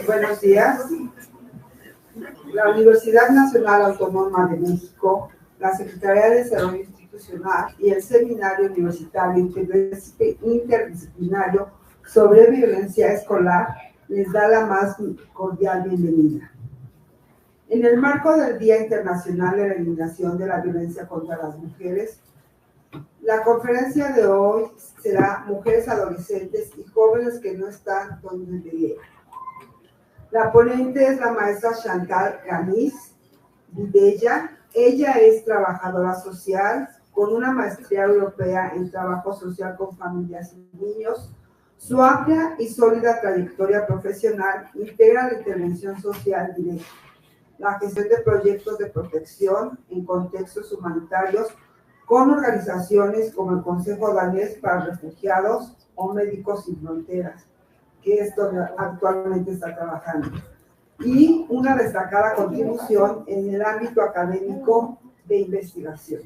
Buenos días. La Universidad Nacional Autónoma de México, la Secretaría de Desarrollo Institucional y el Seminario Universitario Interdisciplinario sobre Violencia Escolar les da la más cordial bienvenida. En el marco del Día Internacional de la Eliminación de la Violencia contra las Mujeres, la conferencia de hoy será Mujeres Adolescentes y Jóvenes que no están donde deberían. La ponente es la maestra Chantal Gamis Vidella. Ella es trabajadora social con una maestría europea en trabajo social con familias y niños. Su amplia y sólida trayectoria profesional integra la intervención social directa, la gestión de proyectos de protección en contextos humanitarios con organizaciones como el Consejo Danés para Refugiados o Médicos Sin Fronteras, que es donde actualmente está trabajando, y una destacada contribución en el ámbito académico de investigación.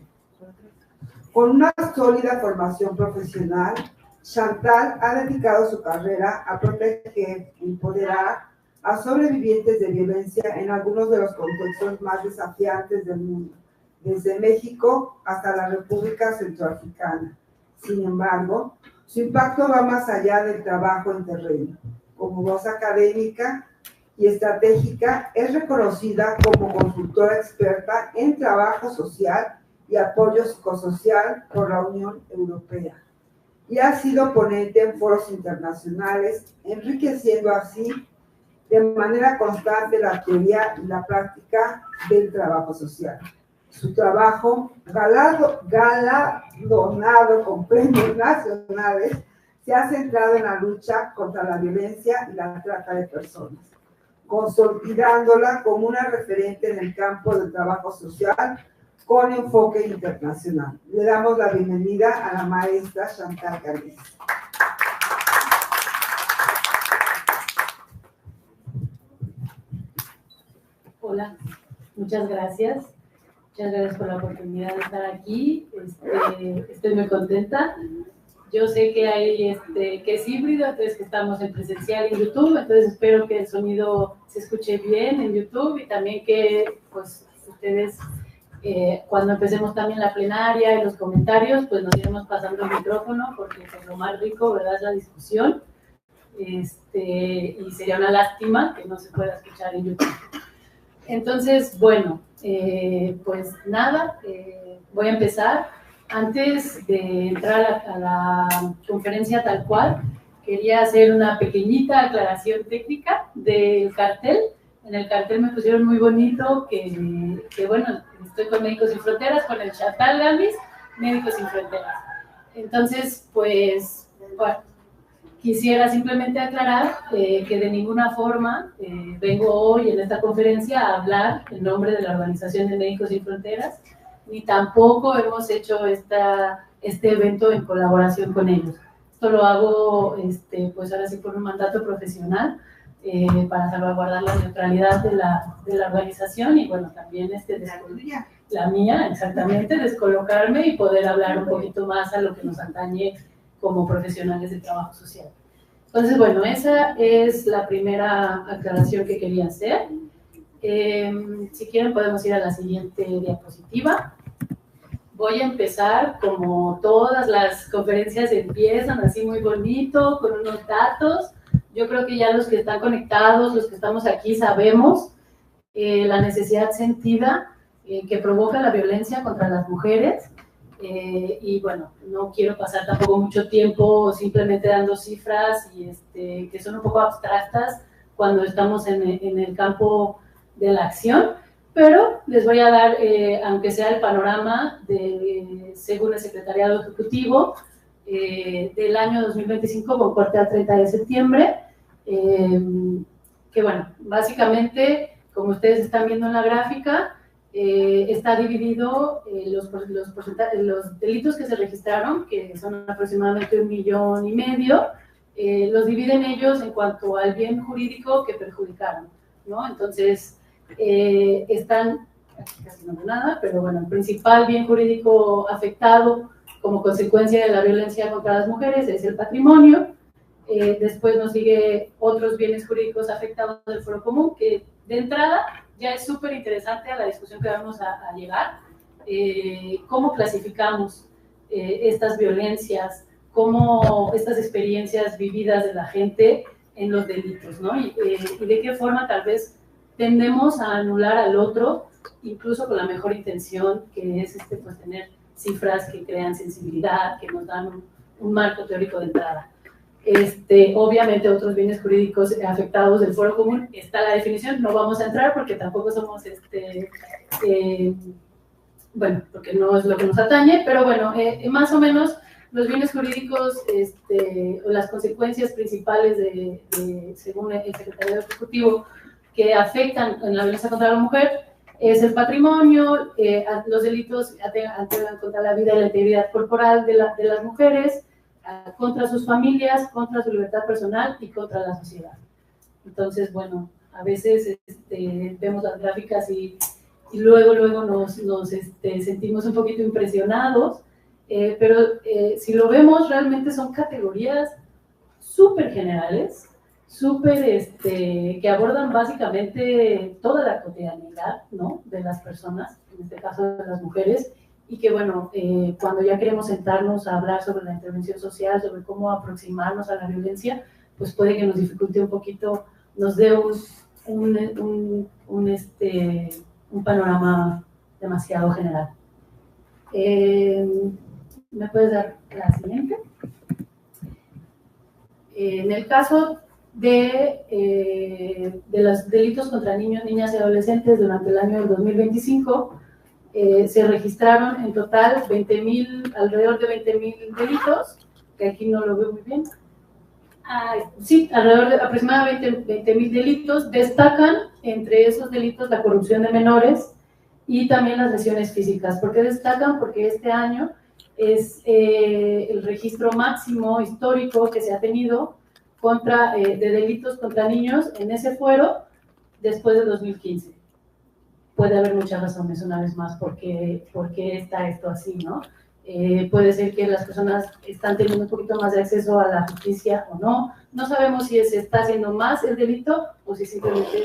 Con una sólida formación profesional, Chantal ha dedicado su carrera a proteger y empoderar a sobrevivientes de violencia en algunos de los contextos más desafiantes del mundo, desde México hasta la República Centroafricana. Sin embargo, su impacto va más allá del trabajo en terreno. Como voz académica y estratégica, es reconocida como consultora experta en trabajo social y apoyo psicosocial por la Unión Europea, y ha sido ponente en foros internacionales, enriqueciendo así de manera constante la teoría y la práctica del trabajo social. Su trabajo, galardonado con premios nacionales, se ha centrado en la lucha contra la violencia y la trata de personas, consolidándola como una referente en el campo del trabajo social con enfoque internacional. Le damos la bienvenida a la maestra Chantal Gamis. Hola, muchas gracias. Muchas gracias por la oportunidad de estar aquí. Estoy muy contenta. Yo sé que hay que es híbrido, entonces que estamos en presencial en YouTube, entonces espero que el sonido se escuche bien en YouTube y también que pues ustedes cuando empecemos también la plenaria y los comentarios, pues nos iremos pasando el micrófono porque pues, lo más rico, ¿verdad?, es la discusión. Y sería una lástima que no se pueda escuchar en YouTube. Entonces, bueno, pues nada, voy a empezar. Antes de entrar a la conferencia tal cual, quería hacer una pequeñita aclaración técnica del cartel. En el cartel me pusieron muy bonito que bueno, estoy con Médicos Sin Fronteras, con el Chantal Gamis, Médicos Sin Fronteras. Entonces, pues, bueno, quisiera simplemente aclarar que de ninguna forma vengo hoy en esta conferencia a hablar en nombre de la Organización de Médicos Sin Fronteras, ni tampoco hemos hecho este evento en colaboración con ellos. Esto lo hago, pues ahora sí, por un mandato profesional para salvaguardar la neutralidad de la organización y, bueno, también la mía, exactamente, descolocarme y poder hablar un poquito más a lo que nos atañe como profesionales de trabajo social. Entonces, bueno, esa es la primera aclaración que quería hacer. Si quieren podemos ir a la siguiente diapositiva. Voy a empezar como todas las conferencias empiezan, así muy bonito, con unos datos. Yo creo que ya los que están conectados, los que estamos aquí, sabemos la necesidad sentida que provoca la violencia contra las mujeres. Y bueno, no quiero pasar tampoco mucho tiempo simplemente dando cifras y que son un poco abstractas cuando estamos en el campo de la acción, pero les voy a dar, aunque sea el panorama según el Secretariado Ejecutivo del año 2025 con corte al 30 de septiembre, que bueno, básicamente, como ustedes están viendo en la gráfica, está dividido los delitos que se registraron, que son aproximadamente 1,5 millones, los dividen ellos en cuanto al bien jurídico que perjudicaron, ¿no? Entonces, están, aquí casi no veo nada, pero bueno, el principal bien jurídico afectado como consecuencia de la violencia contra las mujeres es el patrimonio, Después nos sigue otros bienes jurídicos afectados del foro común, que de entrada ya es súper interesante a la discusión que vamos a llegar. ¿Cómo clasificamos estas violencias, cómo estas experiencias vividas de la gente en los delitos, ¿no? Y de qué forma tal vez tendemos a anular al otro, incluso con la mejor intención, que es pues, tener cifras que crean sensibilidad, que nos dan un marco teórico de entrada. Obviamente otros bienes jurídicos afectados del foro común, está la definición, no vamos a entrar porque tampoco somos, bueno, porque no es lo que nos atañe, pero bueno, más o menos los bienes jurídicos, o las consecuencias principales según el Secretario Ejecutivo, que afectan en la violencia contra la mujer, es el patrimonio, los delitos atentan contra la vida y la integridad corporal de las mujeres, contra sus familias, contra su libertad personal y contra la sociedad. Entonces, bueno, a veces vemos las gráficas y luego nos sentimos un poquito impresionados, pero si lo vemos, realmente son categorías súper generales, súper, que abordan básicamente toda la cotidianidad, ¿no?, de las personas, en este caso de las mujeres, y que, bueno, cuando ya queremos sentarnos a hablar sobre la intervención social, sobre cómo aproximarnos a la violencia, pues puede que nos dificulte un poquito, nos dé un panorama demasiado general. ¿Me puedes dar la siguiente? En el caso de los delitos contra niños, niñas y adolescentes durante el año del 2025, se registraron en total alrededor de 20,000 delitos, que aquí no lo veo muy bien. Sí, alrededor de aproximadamente 20,000 delitos. Destacan entre esos delitos la corrupción de menores y también las lesiones físicas. ¿Por qué destacan? Porque este año es el registro máximo histórico que se ha tenido de delitos contra niños en ese fuero después de 2015. Puede haber muchas razones, una vez más, por qué está esto así, ¿no? Puede ser que las personas están teniendo un poquito más de acceso a la justicia o no. No sabemos si se está haciendo más el delito o si simplemente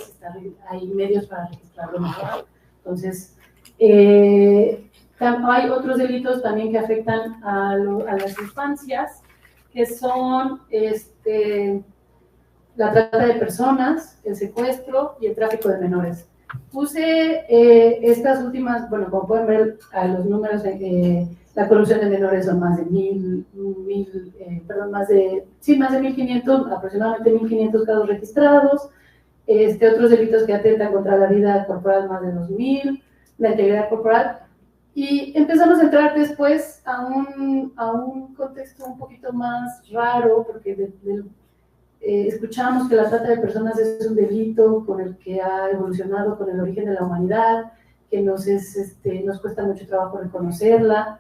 hay medios para registrarlo mejor. Entonces, hay otros delitos también que afectan a las infancias, que son la trata de personas, el secuestro y el tráfico de menores. Puse estas últimas, bueno, como pueden ver a los números, la corrupción de menores son más de 1,500, aproximadamente 1,500 casos registrados. Otros delitos que atentan contra la vida corporal, más de 2,000, la integridad corporal. Y empezamos a entrar después a un contexto un poquito más raro, porque escuchamos que la trata de personas es un delito con el que ha evolucionado con el origen de la humanidad, que nos cuesta mucho trabajo reconocerla,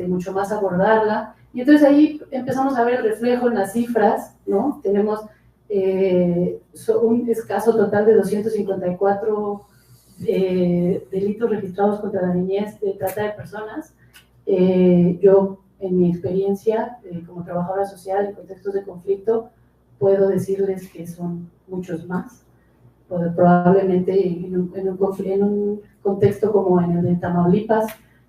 mucho más abordarla. Y entonces ahí empezamos a ver el reflejo en las cifras, ¿no? Tenemos un escaso total de 254 delitos registrados contra la niñez de trata de personas. Yo, en mi experiencia como trabajadora social en contextos de conflicto, puedo decirles que son muchos más. Probablemente en un contexto como en el de Tamaulipas,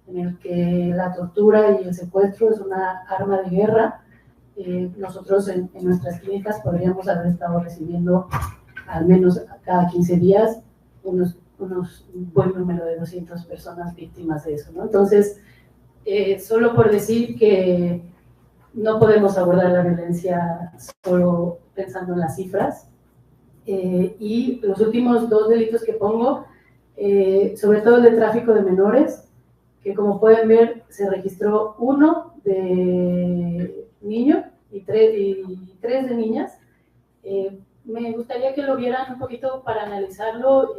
en el que la tortura y el secuestro es una arma de guerra, nosotros en nuestras clínicas podríamos haber estado recibiendo al menos cada 15 días un buen número de 200 personas víctimas de eso, ¿no? Entonces, solo por decir que no podemos abordar la violencia solo pensando en las cifras. Y los últimos dos delitos que pongo, sobre todo el de tráfico de menores, que como pueden ver se registró uno de niño y tres de niñas. Me gustaría que lo vieran un poquito para analizarlo.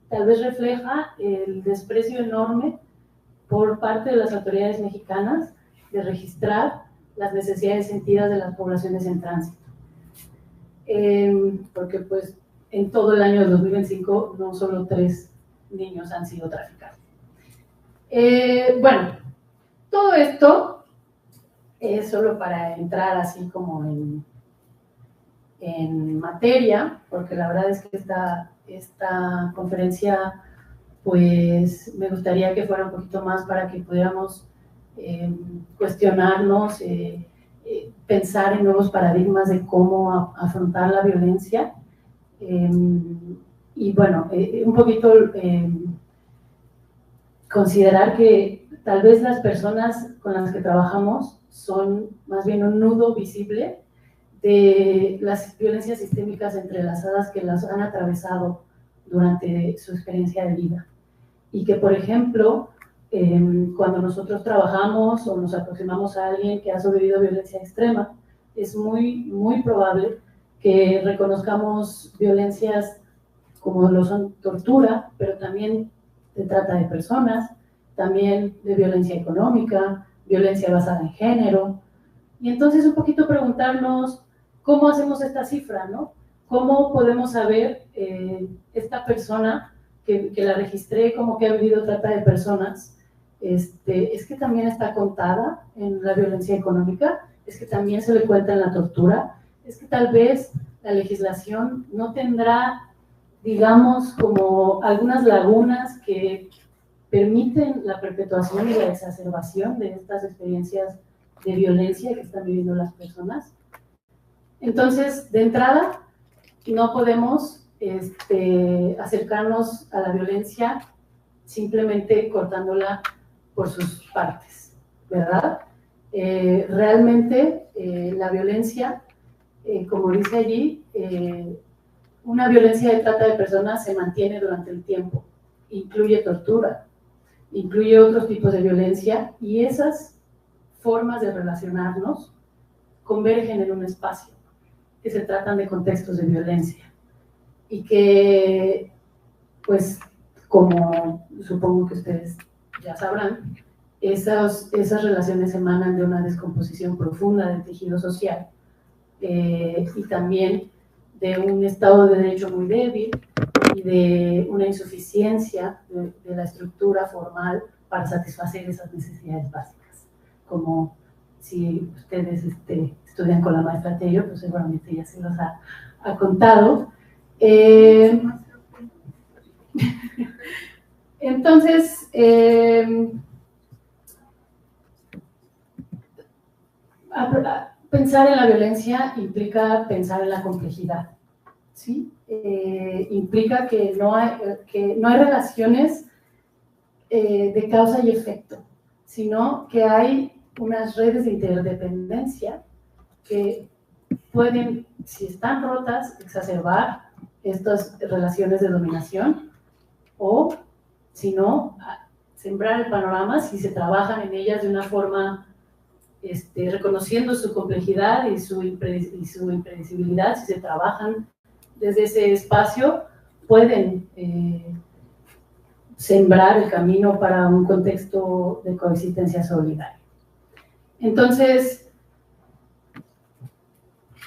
Tal vez refleja el desprecio enorme por parte de las autoridades mexicanas de registrar las necesidades sentidas de las poblaciones en tránsito. Porque pues en todo el año de 2025 no solo 3 niños han sido traficados. Bueno, todo esto es solo para entrar así como en materia, porque la verdad es que esta conferencia, pues me gustaría que fuera un poquito más para que pudiéramos cuestionarnos, pensar en nuevos paradigmas de cómo afrontar la violencia. Y bueno, un poquito considerar que tal vez las personas con las que trabajamos son más bien un nudo visible de las violencias sistémicas entrelazadas que las han atravesado durante su experiencia de vida. Y que, por ejemplo, cuando nosotros trabajamos o nos aproximamos a alguien que ha sobrevivido a violencia extrema, es muy probable que reconozcamos violencias como lo son tortura, pero también de trata de personas, también de violencia económica, violencia basada en género. Y entonces un poquito preguntarnos cómo hacemos esta cifra, ¿no? ¿Cómo podemos saber esta persona que la registré como que ha vivido trata de personas? Es que también está contada en la violencia económica, es que también se le cuenta en la tortura, es que tal vez la legislación no tendrá, digamos, como algunas lagunas que permiten la perpetuación y la exacerbación de estas experiencias de violencia que están viviendo las personas. Entonces, de entrada, no podemos acercarnos a la violencia simplemente cortándola por sus partes, ¿verdad? Realmente la violencia, como dice allí, una violencia de trata de personas se mantiene durante el tiempo, incluye tortura, incluye otros tipos de violencia, y esas formas de relacionarnos convergen en un espacio, que se tratan de contextos de violencia, y que, pues, como supongo que ustedes ya sabrán, esas relaciones emanan de una descomposición profunda del tejido social, y también de un Estado de Derecho muy débil y de una insuficiencia de la estructura formal para satisfacer esas necesidades básicas. Como si ustedes estudian con la maestra Tello, pues seguramente ya se los ha contado. Entonces, pensar en la violencia implica pensar en la complejidad, ¿sí? Implica que no hay relaciones de causa y efecto, sino que hay unas redes de interdependencia que pueden, si están rotas, exacerbar estas relaciones de dominación, o, si no, sembrar el panorama si se trabajan en ellas de una forma reconociendo su complejidad y su impredecibilidad. Si se trabajan desde ese espacio, pueden sembrar el camino para un contexto de coexistencia solidaria. Entonces,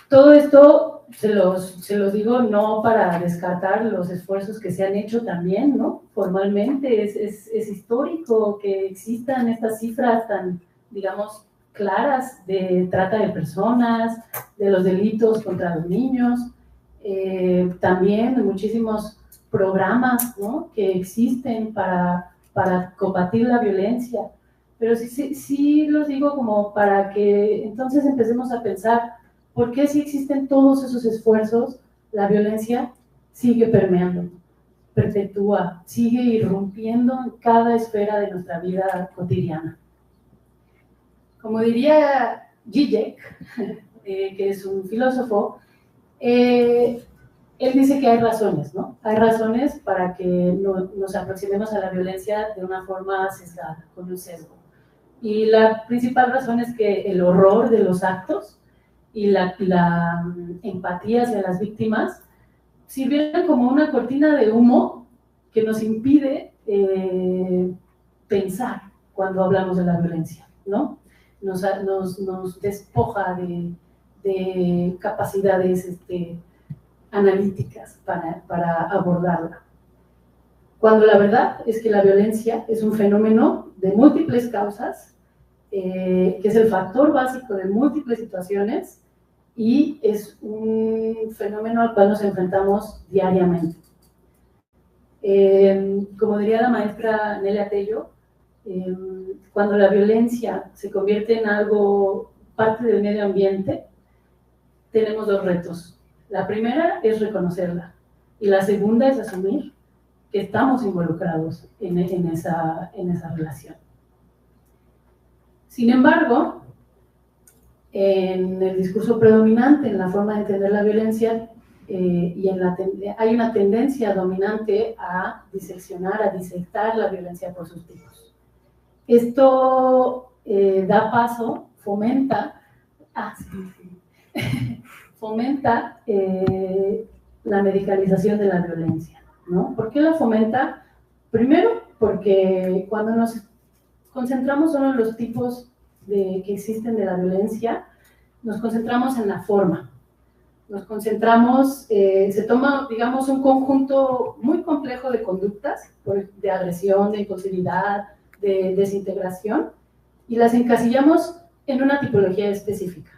todo esto se los digo no para descartar los esfuerzos que se han hecho también, ¿no? Formalmente es histórico que existan estas cifras tan, digamos, claras de trata de personas, de los delitos contra los niños, también muchísimos programas, ¿no?, que existen para combatir la violencia. Pero sí los digo como para que entonces empecemos a pensar por qué si existen todos esos esfuerzos, la violencia sigue permeando, perpetúa, sigue irrumpiendo en cada esfera de nuestra vida cotidiana. Como diría Zizek, que es un filósofo, él dice que hay razones, ¿no? Hay razones para que nos aproximemos a la violencia de una forma sesgada, con un sesgo. Y la principal razón es que el horror de los actos y la empatía hacia las víctimas sirvieron como una cortina de humo que nos impide pensar cuando hablamos de la violencia, ¿no? Nos despoja de capacidades analíticas para abordarla. Cuando la verdad es que la violencia es un fenómeno de múltiples causas que es el factor básico de múltiples situaciones y es un fenómeno al cual nos enfrentamos diariamente. Como diría la maestra Nelia Tello, cuando la violencia se convierte en algo parte del medio ambiente, tenemos dos retos. La primera es reconocerla y la segunda es asumir que estamos involucrados en esa relación. Sin embargo, en el discurso predominante, en la forma de entender la violencia, hay una tendencia dominante a diseccionar, a disectar la violencia por sus tipos. Esto da paso, fomenta la medicalización de la violencia, ¿no? ¿Por qué la fomenta? Primero, porque cuando nos concentramos solo en los tipos que existen de la violencia, nos concentramos en la forma. Nos concentramos, se toma, digamos, un conjunto muy complejo de conductas, de agresión, de impulsividad, de desintegración, y las encasillamos en una tipología específica.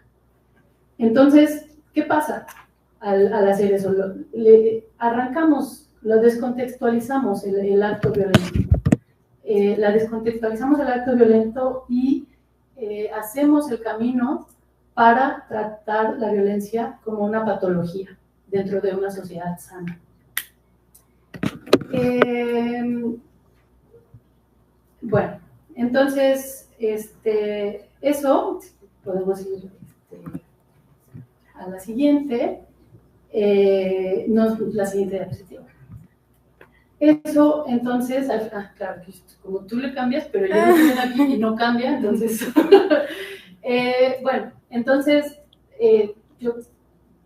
Entonces, ¿qué pasa al hacer eso? Lo descontextualizamos el acto violento. Descontextualizamos el acto violento y hacemos el camino para tratar la violencia como una patología dentro de una sociedad sana. Bueno, entonces, eso, podemos ir a la siguiente, la siguiente diapositiva. Eso, entonces, claro, como tú le cambias, pero yo lo tengo aquí y no cambia, entonces, bueno, entonces,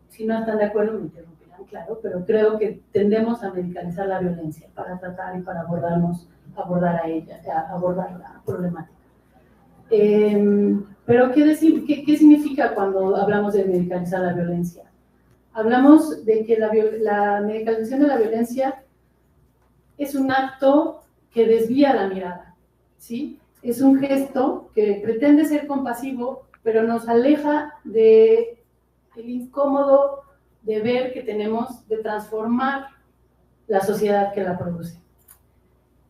si no están de acuerdo me interrumpirán, claro, pero creo que tendemos a medicalizar la violencia para tratar y para abordar la problemática. Pero, ¿qué significa cuando hablamos de medicalizar la violencia? Hablamos de que la medicalización de la violencia es un acto que desvía la mirada, ¿sí? Es un gesto que pretende ser compasivo, pero nos aleja del incómodo deber que tenemos de transformar la sociedad que la produce.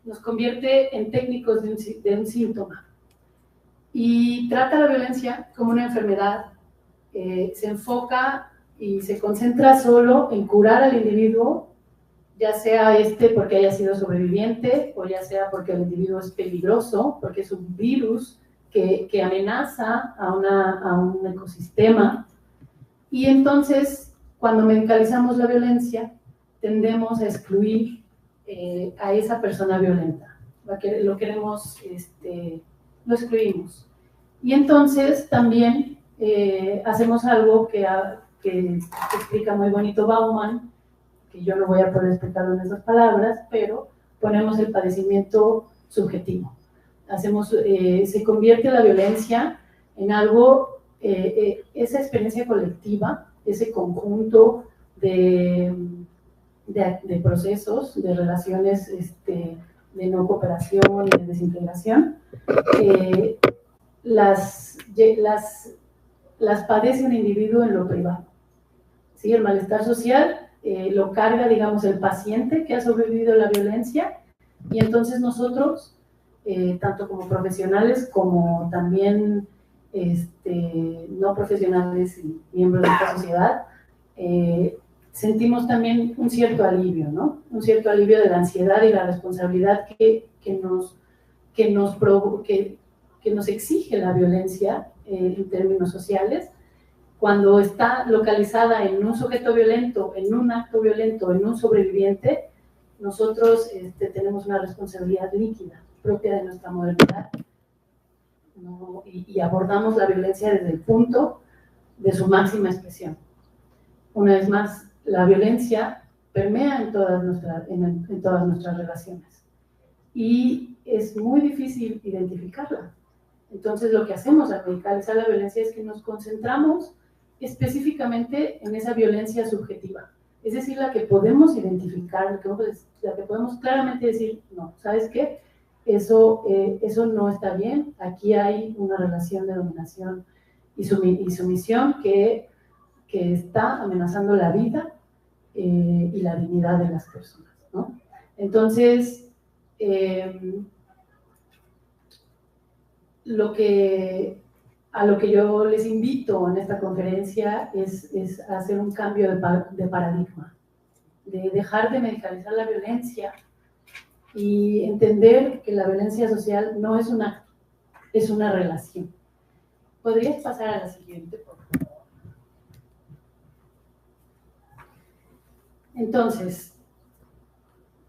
Nos convierte en técnicos de un síntoma. Y trata la violencia como una enfermedad, se enfoca y se concentra solo en curar al individuo, ya sea porque haya sido sobreviviente o ya sea porque el individuo es peligroso, porque es un virus que amenaza a un ecosistema. Y entonces, cuando medicalizamos la violencia, tendemos a excluir a esa persona violenta. Lo excluimos. Y entonces también hacemos algo que explica muy bonito Bauman, que yo no voy a poder explicarlo en esas palabras, pero ponemos el padecimiento subjetivo. Se convierte la violencia en algo, esa experiencia colectiva, ese conjunto de procesos, de relaciones de no cooperación y de desintegración, las padece un individuo en lo privado. ¿Sí? El malestar social lo carga, digamos, el paciente que ha sobrevivido a la violencia, y entonces nosotros, tanto como profesionales como también no profesionales y miembros de esta sociedad, sentimos también un cierto alivio, ¿no? Un cierto alivio de la ansiedad y la responsabilidad que nos exige la violencia en términos sociales. Cuando está localizada en un sujeto violento, en un acto violento, en un sobreviviente, nosotros tenemos una responsabilidad líquida propia de nuestra modernidad, ¿no? Y abordamos la violencia desde el punto de su máxima expresión. Una vez más, la violencia permea en todas nuestras relaciones y es muy difícil identificarla. Entonces, lo que hacemos al medicalizar la violencia es que nos concentramos específicamente en esa violencia subjetiva, es decir, la que podemos identificar, la que podemos claramente decir, no, ¿sabes qué? eso no está bien. Aquí hay una relación de dominación y sumisión que está amenazando la vida y la dignidad de las personas, ¿no? Entonces, a lo que yo les invito en esta conferencia es a hacer un cambio de paradigma, de dejar de medicalizar la violencia y entender que la violencia social no es un acto, es una relación. ¿Podrías pasar a la siguiente, por favor? Entonces,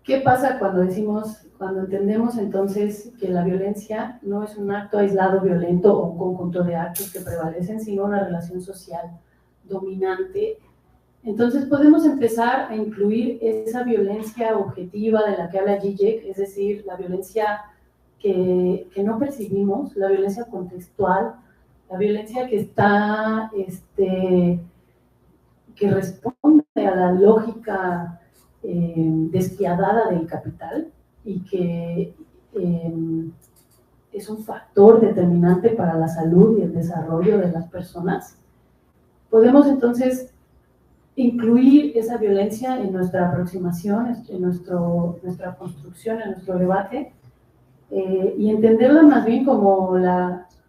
¿qué pasa cuando entendemos entonces que la violencia no es un acto aislado violento o un conjunto de actos que prevalecen, sino una relación social dominante? Entonces podemos empezar a incluir esa violencia objetiva de la que habla Zizek, es decir, la violencia que no percibimos, la violencia contextual, la violencia que está, que responde a la lógica despiadada del capital y que es un factor determinante para la salud y el desarrollo de las personas. Podemos entonces incluir esa violencia en nuestra aproximación, en nuestra construcción, en nuestro debate, y entenderla más bien como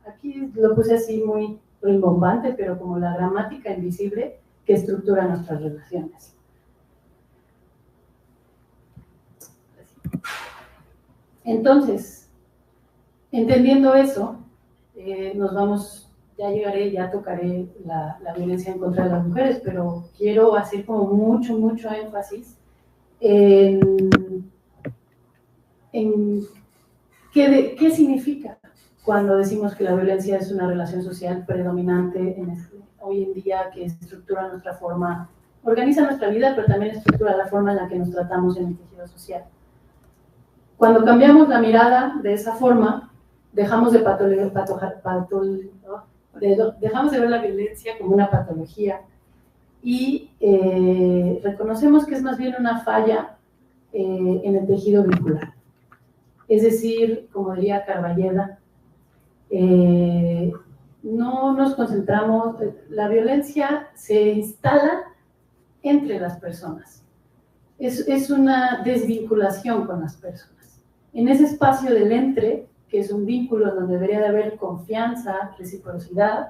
aquí lo puse así muy rimbombante, pero como la gramática invisible que estructura nuestras relaciones. Entonces, entendiendo eso, ya tocaré la violencia en contra de las mujeres, pero quiero hacer como mucho énfasis en qué significa cuando decimos que la violencia es una relación social predominante hoy en día, que estructura nuestra forma, organiza nuestra vida, pero también estructura la forma en la que nos tratamos en el tejido social. Cuando cambiamos la mirada de esa forma, dejamos de ver la violencia como una patología y reconocemos que es más bien una falla en el tejido vincular. Es decir, como diría Carballeda, no nos concentramos, la violencia se instala entre las personas. Es una desvinculación con las personas. En ese espacio del entre, que es un vínculo donde debería de haber confianza, reciprocidad,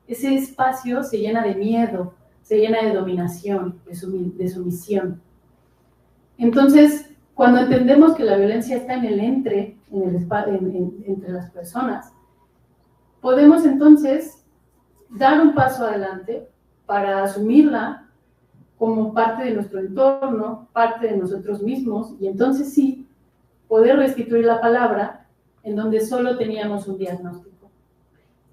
ese espacio se llena de miedo, se llena de dominación, de sumisión. Entonces, cuando entendemos que la violencia está en el entre, entre las personas, podemos entonces dar un paso adelante para asumirla como parte de nuestro entorno, parte de nosotros mismos, y entonces sí, poder restituir la palabra en donde solo teníamos un diagnóstico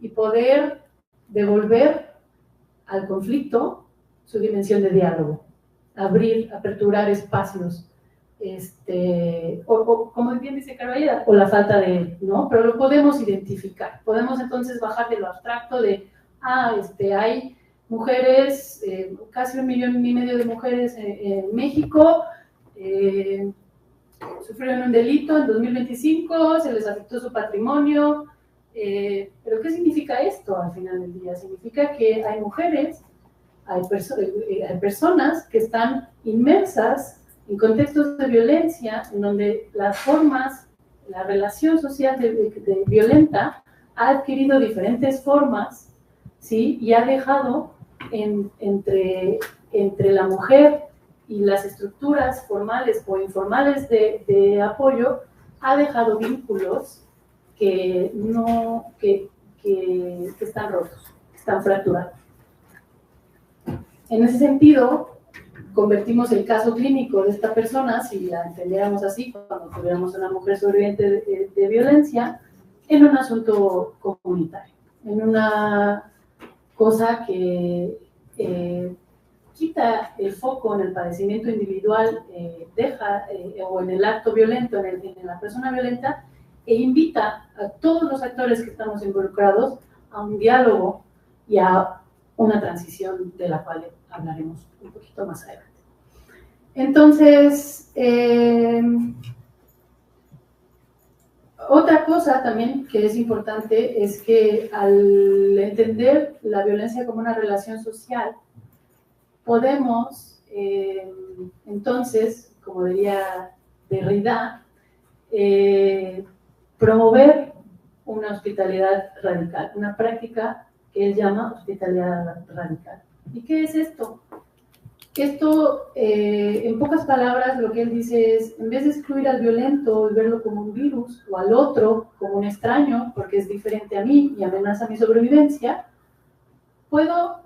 y poder devolver al conflicto su dimensión de diálogo, aperturar espacios, o como bien dice Carballeda, o la falta de, ¿no? Pero lo podemos identificar, podemos entonces bajar de lo abstracto de, hay mujeres, casi 1,5 millones de mujeres en México, sufrieron un delito en 2025, se les afectó su patrimonio, pero ¿qué significa esto al final del día? Significa que hay mujeres, hay personas que están inmersas en contextos de violencia, en donde las formas, la relación social de violenta ha adquirido diferentes formas, ¿sí? Y ha dejado entre la mujer y las estructuras formales o informales de apoyo, ha dejado vínculos que están rotos, están fracturados. En ese sentido, convertimos el caso clínico de esta persona, si la entendiéramos así, cuando tuviéramos una mujer sobreviviente de violencia, en un asunto comunitario, en una cosa que quita el foco en el padecimiento individual, o en el acto violento, en la persona violenta, e invita a todos los actores que estamos involucrados a un diálogo y a una transición de la cual hablaremos un poquito más adelante. Entonces, Otra cosa también que es importante es que al entender la violencia como una relación social, podemos entonces, como diría Derrida, promover una hospitalidad radical, una práctica que él llama hospitalidad radical. ¿Y qué es esto? Esto, en pocas palabras, lo que él dice es, en vez de excluir al violento y verlo como un virus, o al otro como un extraño, porque es diferente a mí y amenaza mi sobrevivencia, puedo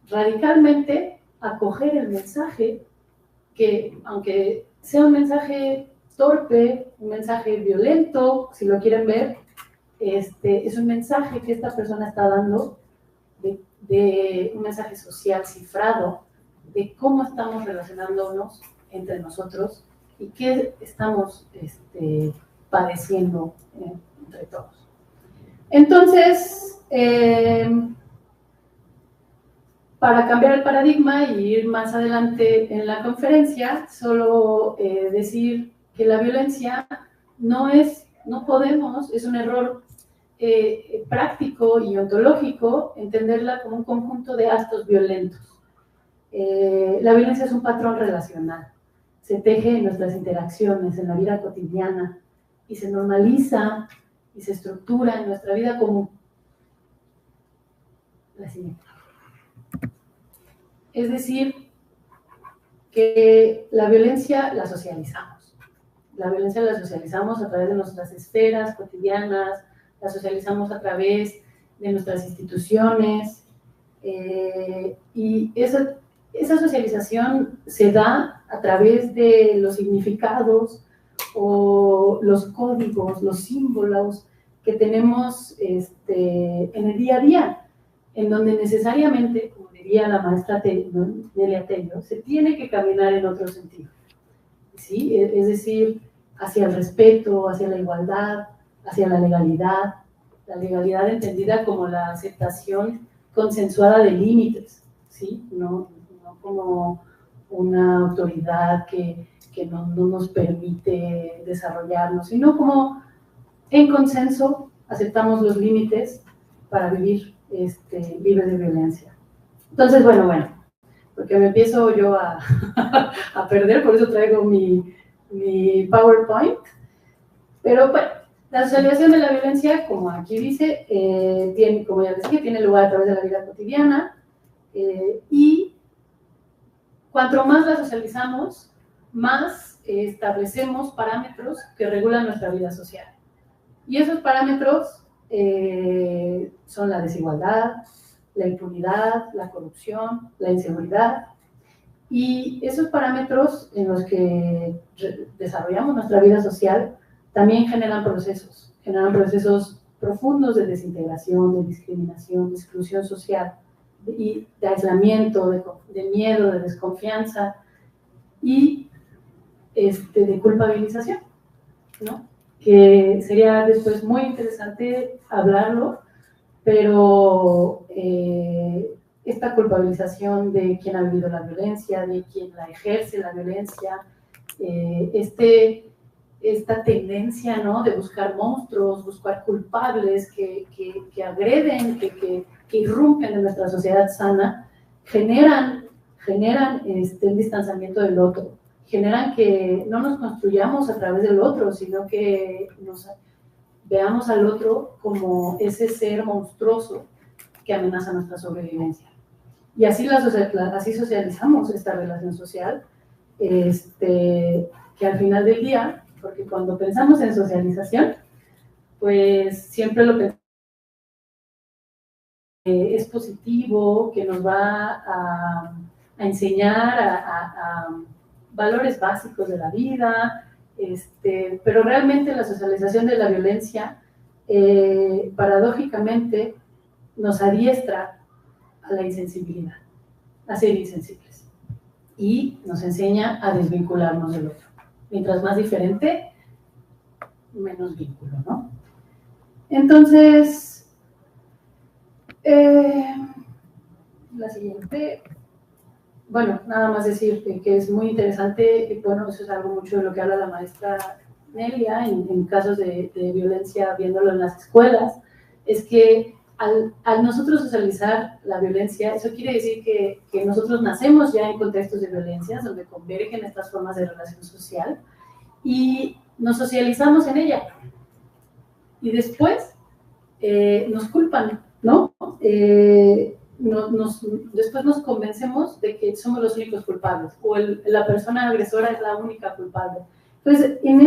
radicalmente acoger el mensaje que, aunque sea un mensaje torpe, un mensaje violento, si lo quieren ver, es un mensaje que esta persona está dando, de un mensaje social cifrado, de cómo estamos relacionándonos entre nosotros y qué estamos padeciendo entre todos. Entonces, para cambiar el paradigma y ir más adelante en la conferencia, solo decir que la violencia no podemos, es un error práctico y ontológico entenderla como un conjunto de actos violentos. La violencia es un patrón relacional, se teje en nuestras interacciones, en la vida cotidiana, y se normaliza y se estructura en nuestra vida común. La siguiente. Es decir, que la violencia la socializamos. La violencia la socializamos a través de nuestras esferas cotidianas, la socializamos a través de nuestras instituciones, y esa socialización se da a través de los significados o los códigos, los símbolos que tenemos en el día a día, en donde necesariamente, como diría la maestra Nelia Tello, se tiene que caminar en otro sentido, ¿sí? Es decir, hacia el respeto, hacia la igualdad, hacia la legalidad entendida como la aceptación consensuada de límites, ¿sí? No como una autoridad que no nos permite desarrollarnos, sino como en consenso aceptamos los límites para vivir libres de violencia. Entonces, bueno, porque me empiezo yo a perder, por eso traigo mi PowerPoint, pero bueno, la socialización de la violencia, como aquí dice, tiene, como ya les dije, tiene lugar a través de la vida cotidiana, y cuanto más la socializamos, más establecemos parámetros que regulan nuestra vida social. Y esos parámetros son la desigualdad, la impunidad, la corrupción, la inseguridad. Y esos parámetros en los que desarrollamos nuestra vida social también generan procesos profundos de desintegración, de discriminación, de exclusión social, y de aislamiento, de miedo, de desconfianza y de culpabilización, ¿no? Que sería después muy interesante hablarlo, pero esta culpabilización de quien ha vivido la violencia, de quien la ejerce la violencia, esta tendencia, ¿no?, de buscar monstruos, buscar culpables que agreden, que irrumpen en nuestra sociedad sana, generan el distanciamiento del otro, generan que no nos construyamos a través del otro, sino que nos veamos al otro como ese ser monstruoso que amenaza nuestra sobrevivencia. Y así así socializamos esta relación social, que al final del día, porque cuando pensamos en socialización, pues siempre lo que es positivo, que nos va a enseñar a valores básicos de la vida, pero realmente la socialización de la violencia, paradójicamente, nos adiestra a la insensibilidad, a ser insensibles, y nos enseña a desvincularnos del otro. Mientras más diferente, menos vínculo, ¿no? Entonces, la siguiente, bueno, nada más decir que es muy interesante, y bueno, eso es algo mucho de lo que habla la maestra Nelia, en casos de violencia, viéndolo en las escuelas, es que al nosotros socializar la violencia, eso quiere decir que nosotros nacemos ya en contextos de violencia, donde convergen estas formas de relación social, y nos socializamos en ella. Y después nos culpan, ¿no? Después nos convencemos de que somos los únicos culpables, o la persona agresora es la única culpable. Entonces, en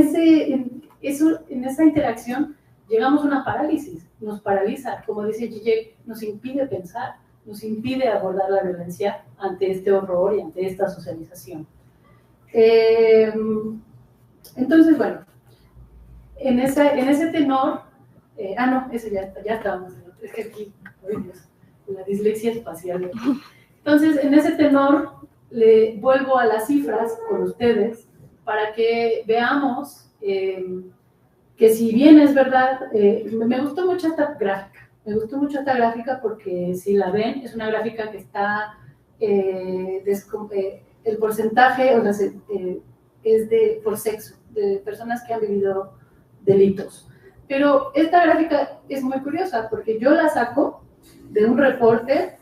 esa interacción llegamos a una parálisis, nos paraliza, como dice Gigi, nos impide pensar, nos impide abordar la violencia ante este horror y ante esta socialización. Entonces, bueno, en ese tenor, no, ese ya estábamos, es que aquí, oh Dios, la dislexia espacial. Entonces, en ese tenor, le vuelvo a las cifras con ustedes para que veamos que si bien es verdad, me gustó mucho esta gráfica, porque si la ven, es una gráfica que está, el porcentaje, o sea, es por sexo, de personas que han vivido delitos. Pero esta gráfica es muy curiosa, porque yo la saco de un reporte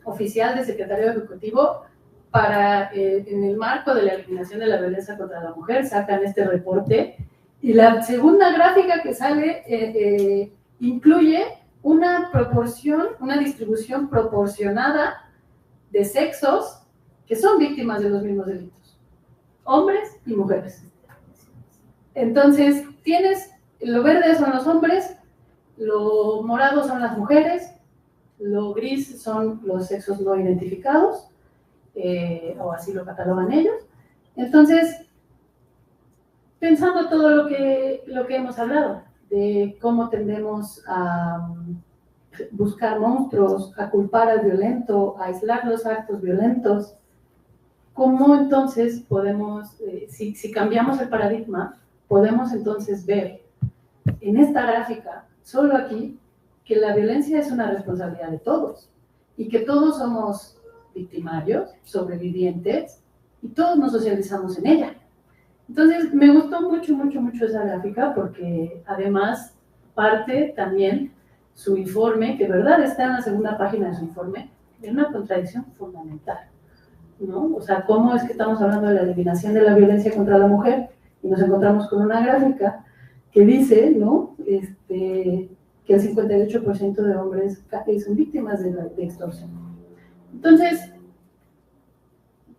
oficial del Secretario Ejecutivo para, en el marco de la eliminación de la violencia contra la mujer, sacan este reporte, y la segunda gráfica que sale incluye una distribución proporcionada de sexos que son víctimas de los mismos delitos, hombres y mujeres. Entonces, lo verde son los hombres, lo morado son las mujeres, lo gris son los sexos no identificados, o así lo catalogan ellos. Entonces, pensando todo lo que hemos hablado, de cómo tendemos a buscar monstruos, a culpar al violento, a aislar los actos violentos, ¿cómo entonces podemos, si cambiamos el paradigma, podemos entonces ver en esta gráfica, solo aquí, que la violencia es una responsabilidad de todos y que todos somos victimarios, sobrevivientes, y todos nos socializamos en ella? Entonces, me gustó mucho esa gráfica, porque además parte también su informe, que verdad está en la segunda página de su informe, de una contradicción fundamental, ¿no? O sea, ¿cómo es que estamos hablando de la eliminación de la violencia contra la mujer y nos encontramos con una gráfica que dice, ¿no?, que el 58% de hombres son víctimas de extorsión? Entonces,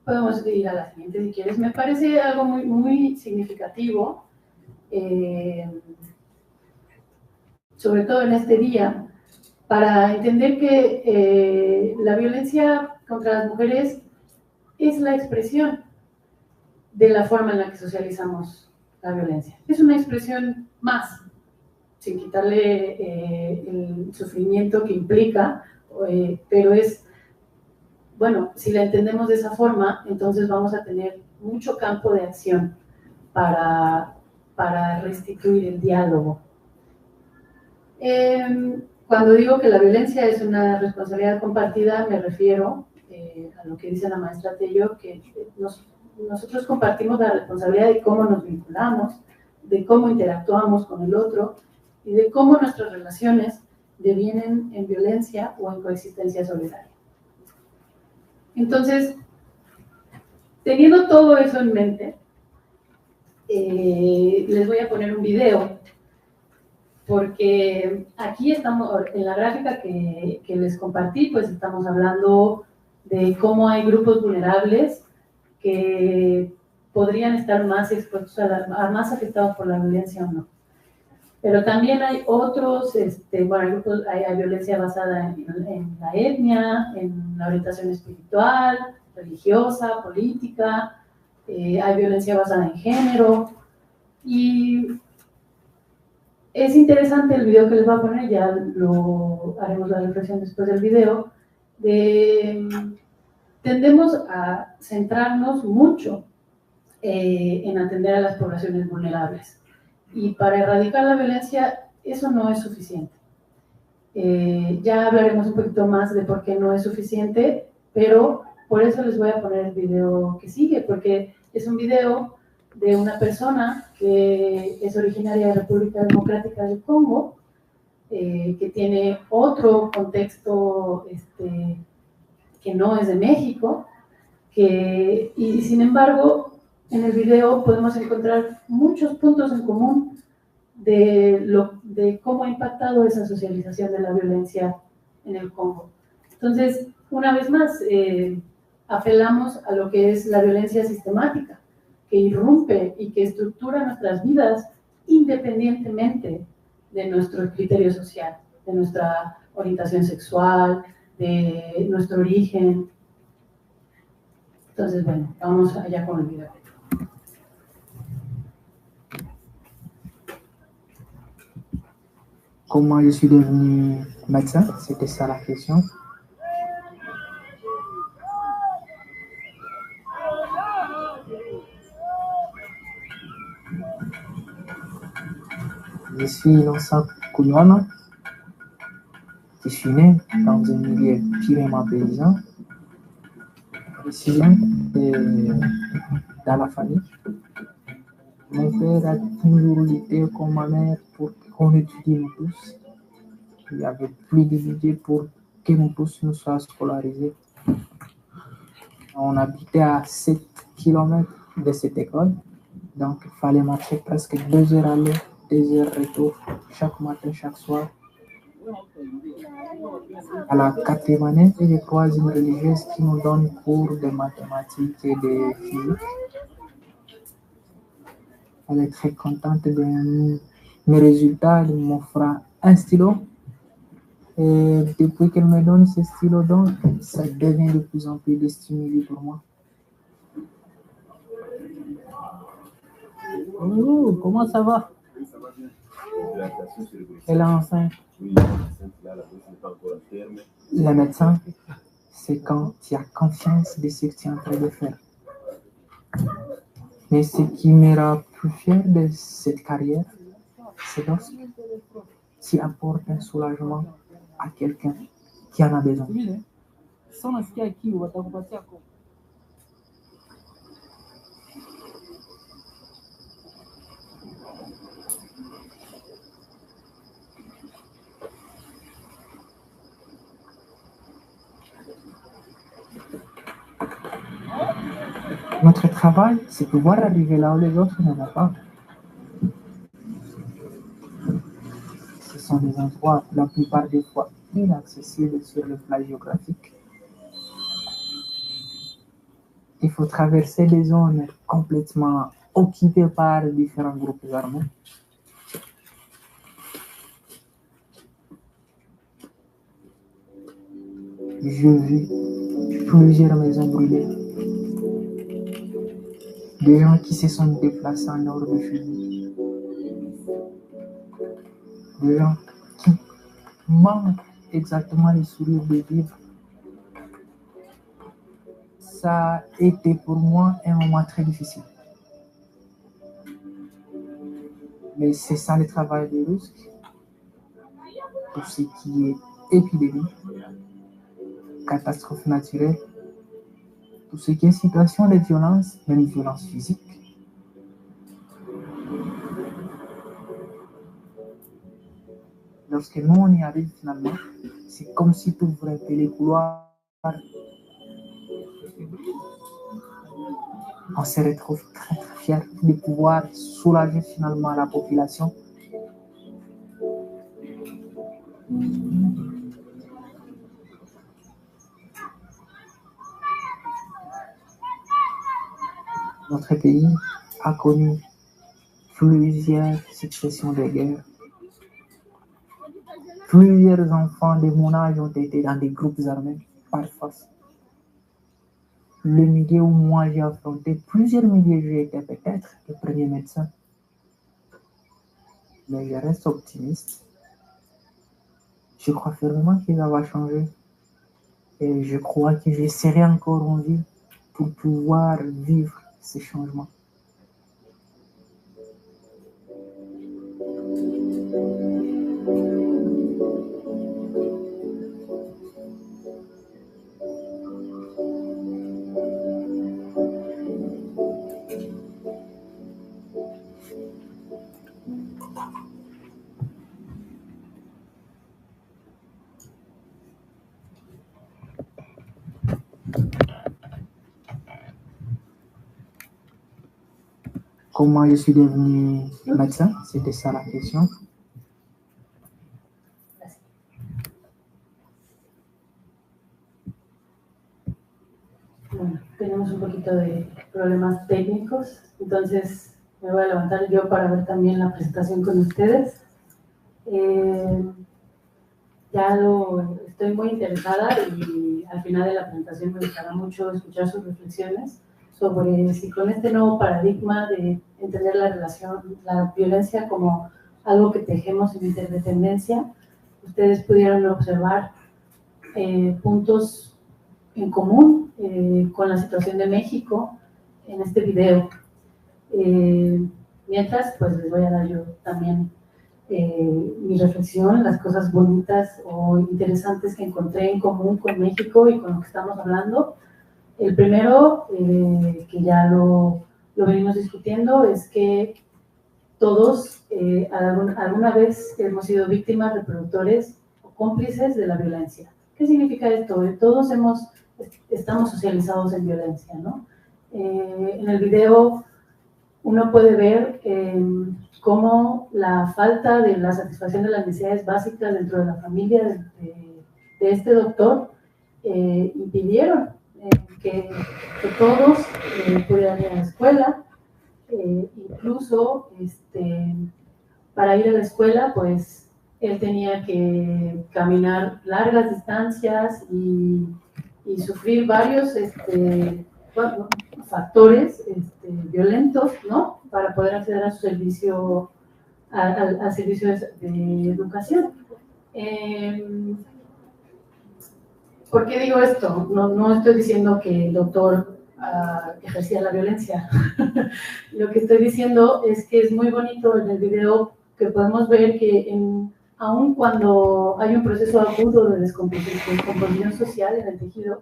podemos ir a la siguiente si quieres. Me parece algo muy significativo, sobre todo en este día, para entender que la violencia contra las mujeres es la expresión de la forma en la que socializamos la violencia. Es una expresión más, sin quitarle el sufrimiento que implica, pero es, bueno, si la entendemos de esa forma, entonces vamos a tener mucho campo de acción para restituir el diálogo. Cuando digo que la violencia es una responsabilidad compartida, me refiero a lo que dice la maestra Tello, que nosotros compartimos la responsabilidad de cómo nos vinculamos, de cómo interactuamos con el otro y de cómo nuestras relaciones devienen en violencia o en coexistencia solidaria. Entonces, teniendo todo eso en mente, les voy a poner un video, porque aquí estamos, en la gráfica que les compartí, pues estamos hablando de cómo hay grupos vulnerables que podrían estar más expuestos más afectados por la violencia o no. Pero también hay otros, hay violencia basada en la etnia, en la orientación espiritual, religiosa, política, hay violencia basada en género, y es interesante el video que les voy a poner, ya lo haremos la reflexión después del video, tendemos a centrarnos mucho en atender a las poblaciones vulnerables. Y para erradicar la violencia, eso no es suficiente. Ya hablaremos un poquito más de por qué no es suficiente, pero por eso les voy a poner el video que sigue, porque es un video de una persona que es originaria de República Democrática del Congo, que tiene otro contexto que no es de México, y sin embargo, en el video podemos encontrar muchos puntos en común de cómo ha impactado esa socialización de la violencia en el Congo. Entonces, una vez más, apelamos a lo que es la violencia sistemática, que irrumpe y que estructura nuestras vidas independientemente de nuestro criterio social, de nuestra orientación sexual, de nuestro origen. Entonces, bueno, vamos allá con el video. Comment je suis devenu médecin? C'était ça la question. Je suis Innocent Kouliana. Je suis né dans un milieu purement paysan. Je suis né dans la famille. Mon père a toujours lutté comme ma mère pour qu'on étudie nous tous. Il n'y avait plus de budget pour que nous tous nous soyons scolarisés. On habitait à 7 km de cette école, donc il fallait marcher presque 2 heures aller, 2 heures retour, chaque matin, chaque soir. À la 4e année, je croise une religieuse qui nous donne cours de mathématiques et de physique. Elle est très contente de mes résultats, elle m'offre un stylo. Et depuis qu'elle me donne ce stylo, donc, ça devient de plus en plus de stimuli pour moi. Oh, comment ça va? Oui, ça va bien. Elle est enceinte. Oui, elle est enceinte, là, la grosse n'est pas encore ferme. Le médecin, c'est quand tu as confiance de ce que tu es en train de faire. Mais ce qui me rend plus fier de cette carrière, c'est lorsque tu apportes un soulagement à quelqu'un qui en a besoin. Notre travail, c'est pouvoir arriver là où les autres ne vont pas. Ce sont des endroits, la plupart des fois, inaccessibles sur le plan géographique. Il faut traverser des zones complètement occupées par différents groupes armés. J'ai vu plusieurs maisons brûlées. Des gens qui se sont déplacés en dehors de chez eux. Des gens qui manquent exactement les sourires de vivre. Ça a été pour moi un moment très difficile. Mais c'est ça le travail des Russes. Pour ce qui est épidémie, catastrophe naturelle, tout ce qui est situation de violence, même violence physique. Lorsque nous on y arrive finalement, c'est comme si tu ouvrais les couloirs. On se retrouve très très fiers de pouvoir soulager finalement la population. Notre pays a connu plusieurs successions de guerres. Plusieurs enfants de mon âge ont été dans des groupes armés par force. Le milieu où moi j'ai affronté plusieurs milieux, j'ai été peut-être le premier médecin. Mais je reste optimiste. Je crois fermement que ça va changer. Et je crois que je serai encore en vie pour pouvoir vivre ces changements. comment je suis devenu médecin, c'était ça la question. Bueno, tenemos un poquito de problemas técnicos, entonces me voy a levantar yo para ver también la presentación con ustedes. Estoy muy interesada y al final de la presentación me gustará mucho escuchar sus reflexiones sobre si con este nuevo paradigma de entender la violencia como algo que tejemos en interdependencia, ustedes pudieron observar puntos en común con la situación de México en este video. Mientras, pues les voy a dar yo también mi reflexión, las cosas bonitas o interesantes que encontré en común con México y con lo que estamos hablando. El primero, que ya lo venimos discutiendo, es que todos alguna vez hemos sido víctimas, reproductores o cómplices de la violencia. ¿Qué significa esto? Todos estamos socializados en violencia, ¿no? En el video uno puede ver cómo la falta de la satisfacción de las necesidades básicas dentro de la familia de este doctor impidieron que todos pudieran ir a la escuela, incluso para ir a la escuela, pues él tenía que caminar largas distancias y sufrir varios factores violentos, ¿no? Para poder acceder a su servicio, al servicio de educación. ¿Por qué digo esto? No estoy diciendo que el doctor ejercía la violencia. Lo que estoy diciendo es que es muy bonito en el video que podemos ver que aun cuando hay un proceso agudo de descomposición social en el tejido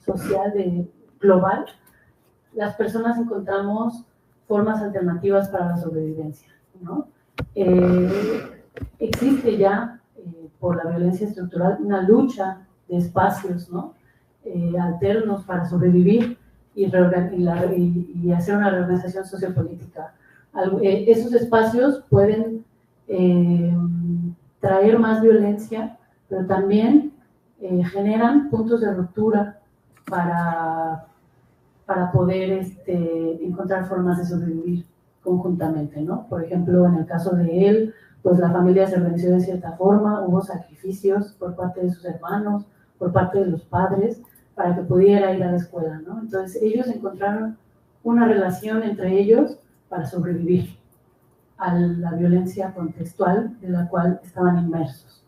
social global, las personas encontramos formas alternativas para la sobrevivencia, ¿no? Existe ya, por la violencia estructural, una lucha de espacios, ¿no? Alternos para sobrevivir y hacer una reorganización sociopolítica. Esos espacios pueden traer más violencia, pero también generan puntos de ruptura para poder encontrar formas de sobrevivir conjuntamente, ¿no? Por ejemplo, en el caso de él, pues la familia se organizó de cierta forma, hubo sacrificios por parte de sus hermanos, por parte de los padres, para que pudiera ir a la escuela, ¿no? Entonces ellos encontraron una relación entre ellos para sobrevivir a la violencia contextual de la cual estaban inmersos.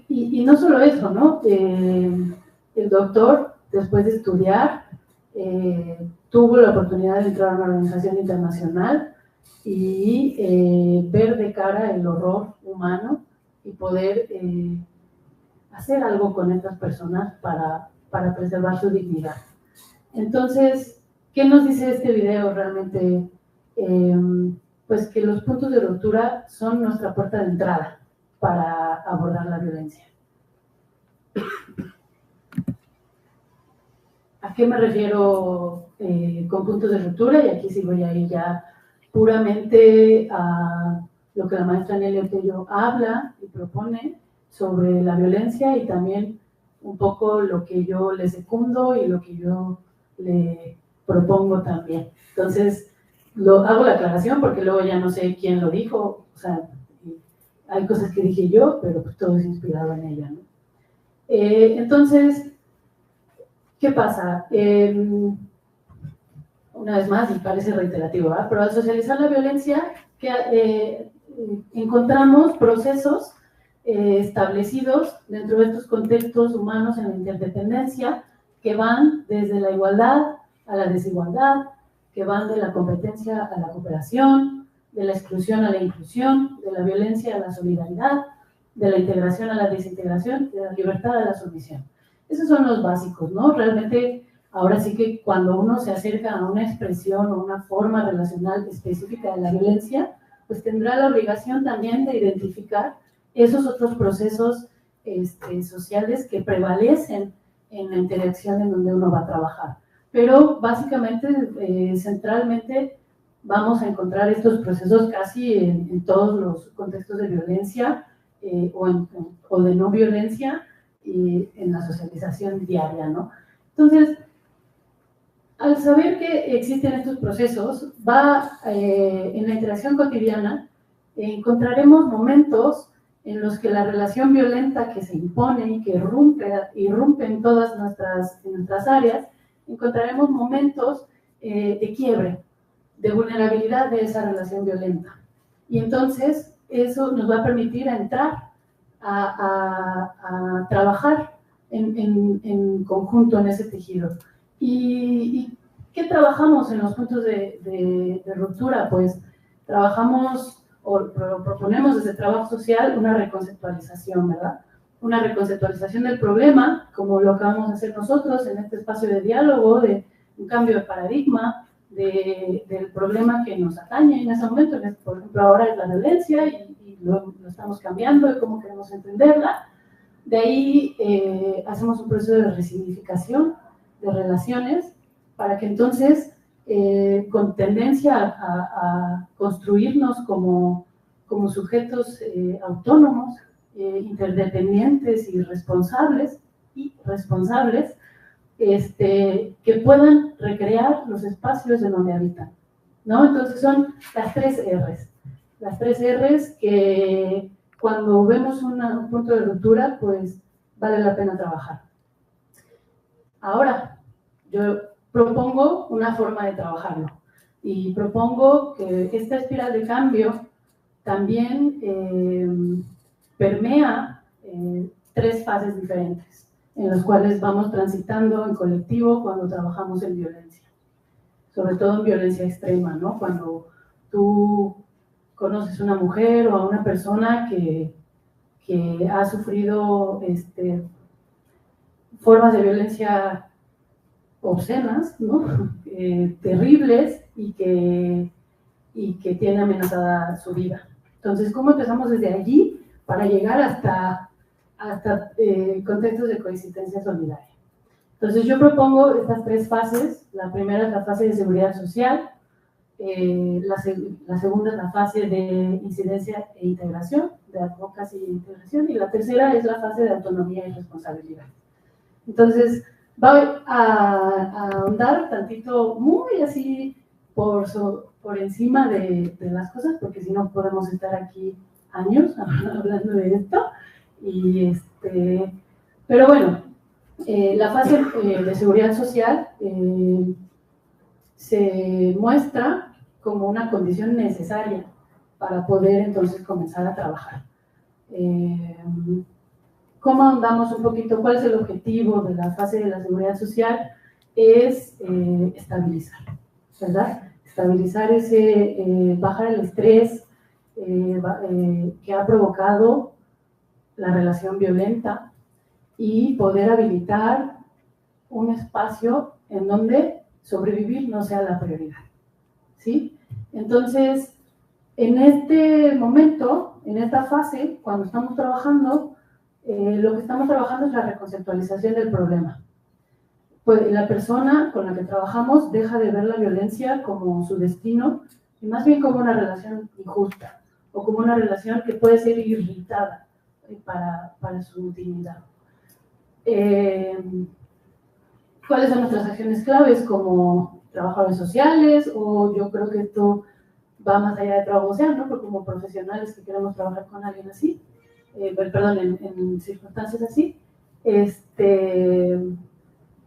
Y no solo eso, ¿no? El doctor, después de estudiar, tuvo la oportunidad de entrar a una organización internacional y ver de cara el horror humano y poder hacer algo con estas personas para preservar su dignidad. Entonces, ¿qué nos dice este video realmente? Pues que los puntos de ruptura son nuestra puerta de entrada para abordar la violencia. ¿A qué me refiero con puntos de ruptura? Y aquí sí voy a ir ya puramente a lo que la maestra Nelia Tello habla y propone sobre la violencia y también un poco lo que yo le secundo y lo que yo le propongo también. Entonces, hago la aclaración porque luego ya no sé quién lo dijo, o sea, hay cosas que dije yo, pero pues todo es inspirado en ella, ¿no? Entonces, ¿qué pasa? Una vez más, y parece reiterativo, ¿verdad? Pero al socializar la violencia, encontramos procesos establecidos dentro de estos contextos humanos en la interdependencia que van desde la igualdad a la desigualdad, que van de la competencia a la cooperación, de la exclusión a la inclusión, de la violencia a la solidaridad, de la integración a la desintegración, de la libertad a la sumisión. Esos son los básicos, ¿no? Realmente, ahora sí que cuando uno se acerca a una expresión o una forma relacional específica de la violencia, pues tendrá la obligación también de identificar esos otros procesos sociales que prevalecen en la interacción en donde uno va a trabajar. pero básicamente, centralmente, vamos a encontrar estos procesos casi en todos los contextos de violencia o de no violencia y en la socialización diaria, ¿no? Entonces, al saber que existen estos procesos, en la interacción cotidiana encontraremos momentos en los que la relación violenta que se impone y que irrumpe en todas nuestras áreas, encontraremos momentos de quiebre, de vulnerabilidad de esa relación violenta. Y entonces eso nos va a permitir entrar a trabajar en conjunto en ese tejido. ¿Y qué trabajamos en los puntos de ruptura? Pues trabajamos o proponemos desde trabajo social una reconceptualización, ¿verdad? Una reconceptualización del problema, como lo acabamos de hacer nosotros en este espacio de diálogo, de un cambio de paradigma, del problema que nos atañe en ese momento. Por ejemplo, ahora es la violencia y lo estamos cambiando y cómo queremos entenderla. De ahí hacemos un proceso de resignificación de relaciones para que entonces, con tendencia a construirnos como sujetos autónomos, interdependientes y responsables, que puedan recrear los espacios en donde habitan, ¿no? Entonces son las 3 R's. Las 3 R's que cuando vemos un punto de ruptura, pues vale la pena trabajar. Ahora, yo propongo una forma de trabajarlo y propongo que esta espiral de cambio también permea 3 fases diferentes en las cuales vamos transitando en colectivo cuando trabajamos en violencia, sobre todo en violencia extrema, ¿no? Cuando tú conoces a una mujer o a una persona que ha sufrido formas de violencia obscenas, ¿no? Terribles y que tiene amenazada su vida. Entonces, ¿cómo empezamos desde allí para llegar hasta contextos de coexistencia solidaria? Entonces, yo propongo estas 3 fases. La primera es la fase de seguridad social, la segunda es la fase de incidencia e integración, de advocacy e integración, y la tercera es la fase de autonomía y responsabilidad. Entonces, voy a ahondar tantito, muy así, por encima de las cosas, porque si no podemos estar aquí años hablando de esto. Pero bueno, la fase de seguridad social se muestra como una condición necesaria para poder entonces comenzar a trabajar. ¿Cómo andamos un poquito? ¿Cuál es el objetivo de la fase de la seguridad social? Es estabilizar, ¿verdad? Estabilizar bajar el estrés que ha provocado la relación violenta y poder habilitar un espacio en donde sobrevivir no sea la prioridad, ¿sí? Entonces, en este momento, en esta fase, cuando estamos trabajando, lo que estamos trabajando es la reconceptualización del problema. Pues la persona con la que trabajamos deja de ver la violencia como su destino y más bien como una relación injusta o como una relación que puede ser irritada para su dignidad. ¿Cuáles son nuestras acciones claves como trabajadores sociales? O yo creo que esto va más allá de trabajo social, ¿no? Porque como profesionales que queremos trabajar con alguien así, en circunstancias así,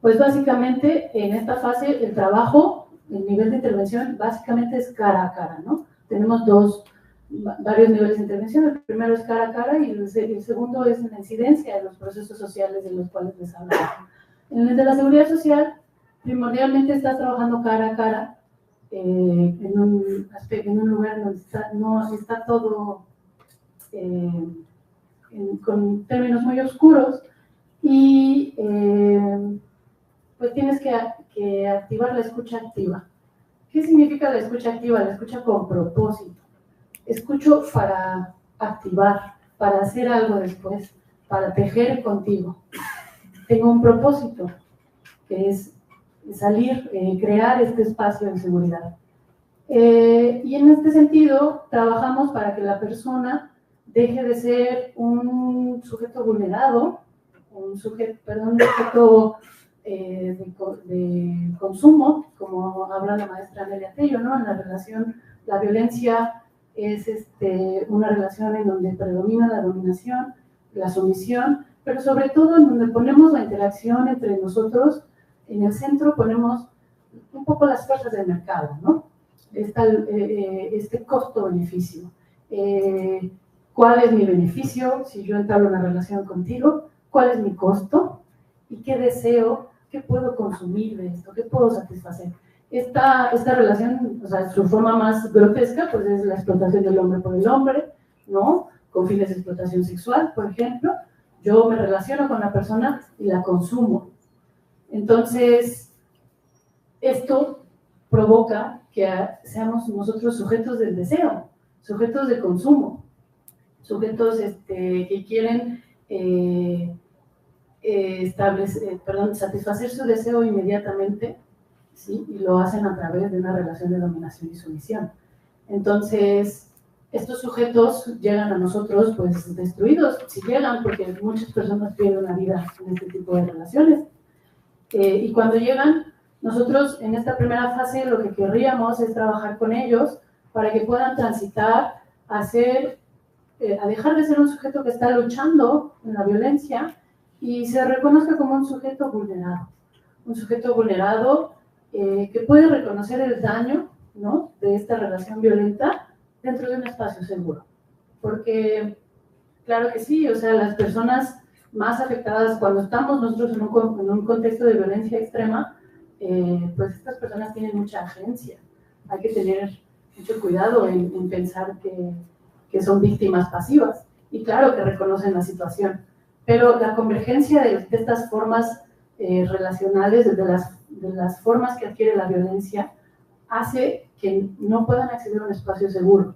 pues básicamente en esta fase el trabajo, el nivel de intervención básicamente es cara a cara, ¿no? Tenemos varios niveles de intervención. El primero es cara a cara y el segundo es en la incidencia de los procesos sociales de los cuales les hablaba. En el de la seguridad social, primordialmente estás trabajando cara a cara en un lugar donde no está todo con términos muy oscuros y pues tienes que activar la escucha activa. ¿Qué significa la escucha activa? La escucha con propósito. Escucho para activar, para hacer algo después, para tejer contigo. Tengo un propósito, que es salir, crear este espacio de seguridad. Y en este sentido, trabajamos para que la persona deje de ser un sujeto vulnerado, un sujeto de consumo, como habla la maestra Amelia Tello, ¿no? En la relación, la violencia es una relación en donde predomina la dominación, la sumisión, pero sobre todo en donde ponemos la interacción entre nosotros, en el centro ponemos un poco las fuerzas del mercado, ¿no? Este costo-beneficio. ¿Cuál es mi beneficio si yo entablo una relación contigo? ¿Cuál es mi costo? ¿Y qué deseo? ¿Qué puedo consumir de esto? ¿Qué puedo satisfacer? Esta relación, o sea, su forma más grotesca, pues es la explotación del hombre por el hombre, ¿no? Con fines de explotación sexual, por ejemplo. Yo me relaciono con la persona y la consumo. Entonces, esto provoca que seamos nosotros sujetos del deseo, sujetos de consumo, sujetos que quieren satisfacer su deseo inmediatamente, ¿sí? Y lo hacen a través de una relación de dominación y sumisión. Entonces, estos sujetos llegan a nosotros pues destruidos, si llegan, porque muchas personas pierden la vida en este tipo de relaciones. Y cuando llegan, nosotros en esta primera fase lo que querríamos es trabajar con ellos para que puedan transitar a dejar de ser un sujeto que está luchando en la violencia y se reconozca como un sujeto vulnerado que puede reconocer el daño, ¿no?, de esta relación violenta dentro de un espacio seguro. Porque, claro que sí, o sea, las personas más afectadas cuando estamos nosotros en un contexto de violencia extrema, pues estas personas tienen mucha agencia. Hay que tener mucho cuidado en pensar que son víctimas pasivas. Y claro que reconocen la situación. Pero la convergencia de estas formas relacionales, de las formas que adquiere la violencia, hace que no puedan acceder a un espacio seguro.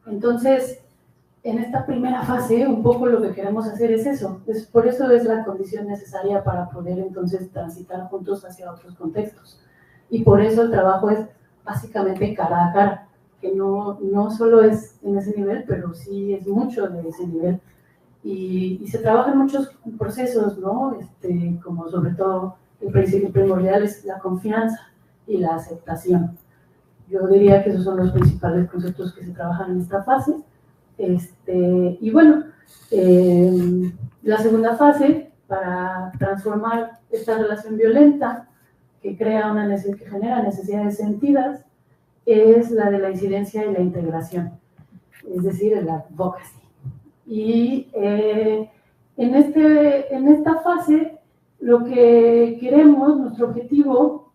Entonces, en esta primera fase, un poco lo que queremos hacer es eso. Por eso es la condición necesaria para poder entonces transitar juntos hacia otros contextos. Y por eso el trabajo es básicamente cara a cara, que no solo es en ese nivel, pero sí es mucho de ese nivel. Y se trabajan muchos procesos, ¿no? Como sobre todo el principio primordial es la confianza y la aceptación. Yo diría que esos son los principales conceptos que se trabajan en esta fase. Y bueno, la segunda fase, para transformar esta relación violenta que genera necesidades sentidas, es la de la incidencia y la integración, es decir, el advocacy. Y en esta fase, lo que queremos, nuestro objetivo,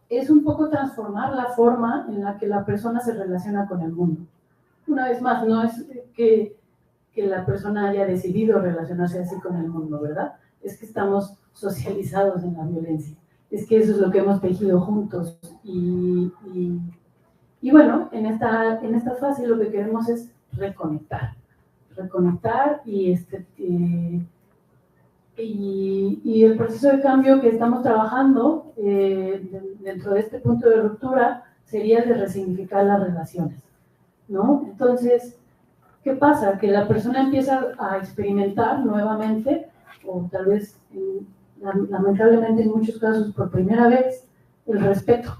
es un poco transformar la forma en la que la persona se relaciona con el mundo. Una vez más, no es que la persona haya decidido relacionarse así con el mundo, ¿verdad? Es que estamos socializados en la violencia. Es que eso es lo que hemos tejido juntos. Y bueno, en esta fase lo que queremos es reconectar y el proceso de cambio que estamos trabajando dentro de este punto de ruptura sería el de resignificar las relaciones, ¿no? Entonces, ¿qué pasa? Que la persona empieza a experimentar nuevamente, o tal vez, lamentablemente en muchos casos por primera vez, el respeto.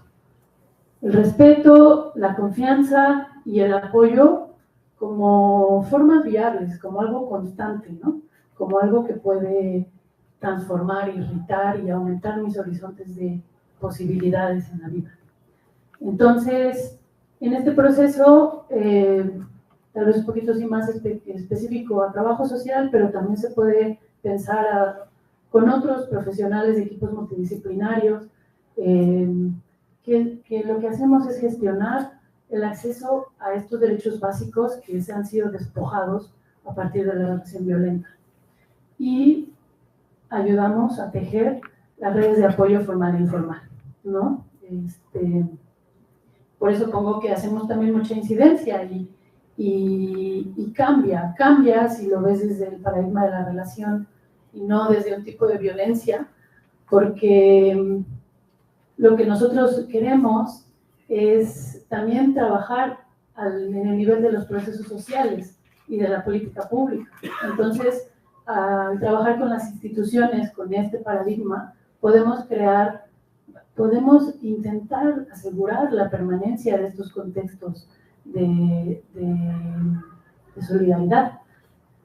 El respeto, la confianza y el apoyo como formas viables, como algo constante, ¿no? Como algo que puede transformar, irritar y aumentar mis horizontes de posibilidades en la vida. Entonces, en este proceso, tal vez un poquito así más específico a trabajo social, pero también se puede pensar con otros profesionales de equipos multidisciplinarios, que lo que hacemos es gestionar el acceso a estos derechos básicos que se han sido despojados a partir de la relación violenta. Y ayudamos a tejer las redes de apoyo formal e informal, ¿no? Por eso pongo que hacemos también mucha incidencia y cambia si lo ves desde el paradigma de la relación y no desde un tipo de violencia, porque lo que nosotros queremos es también trabajar en el nivel de los procesos sociales y de la política pública. Entonces, al trabajar con las instituciones, con este paradigma, podemos intentar asegurar la permanencia de estos contextos de solidaridad.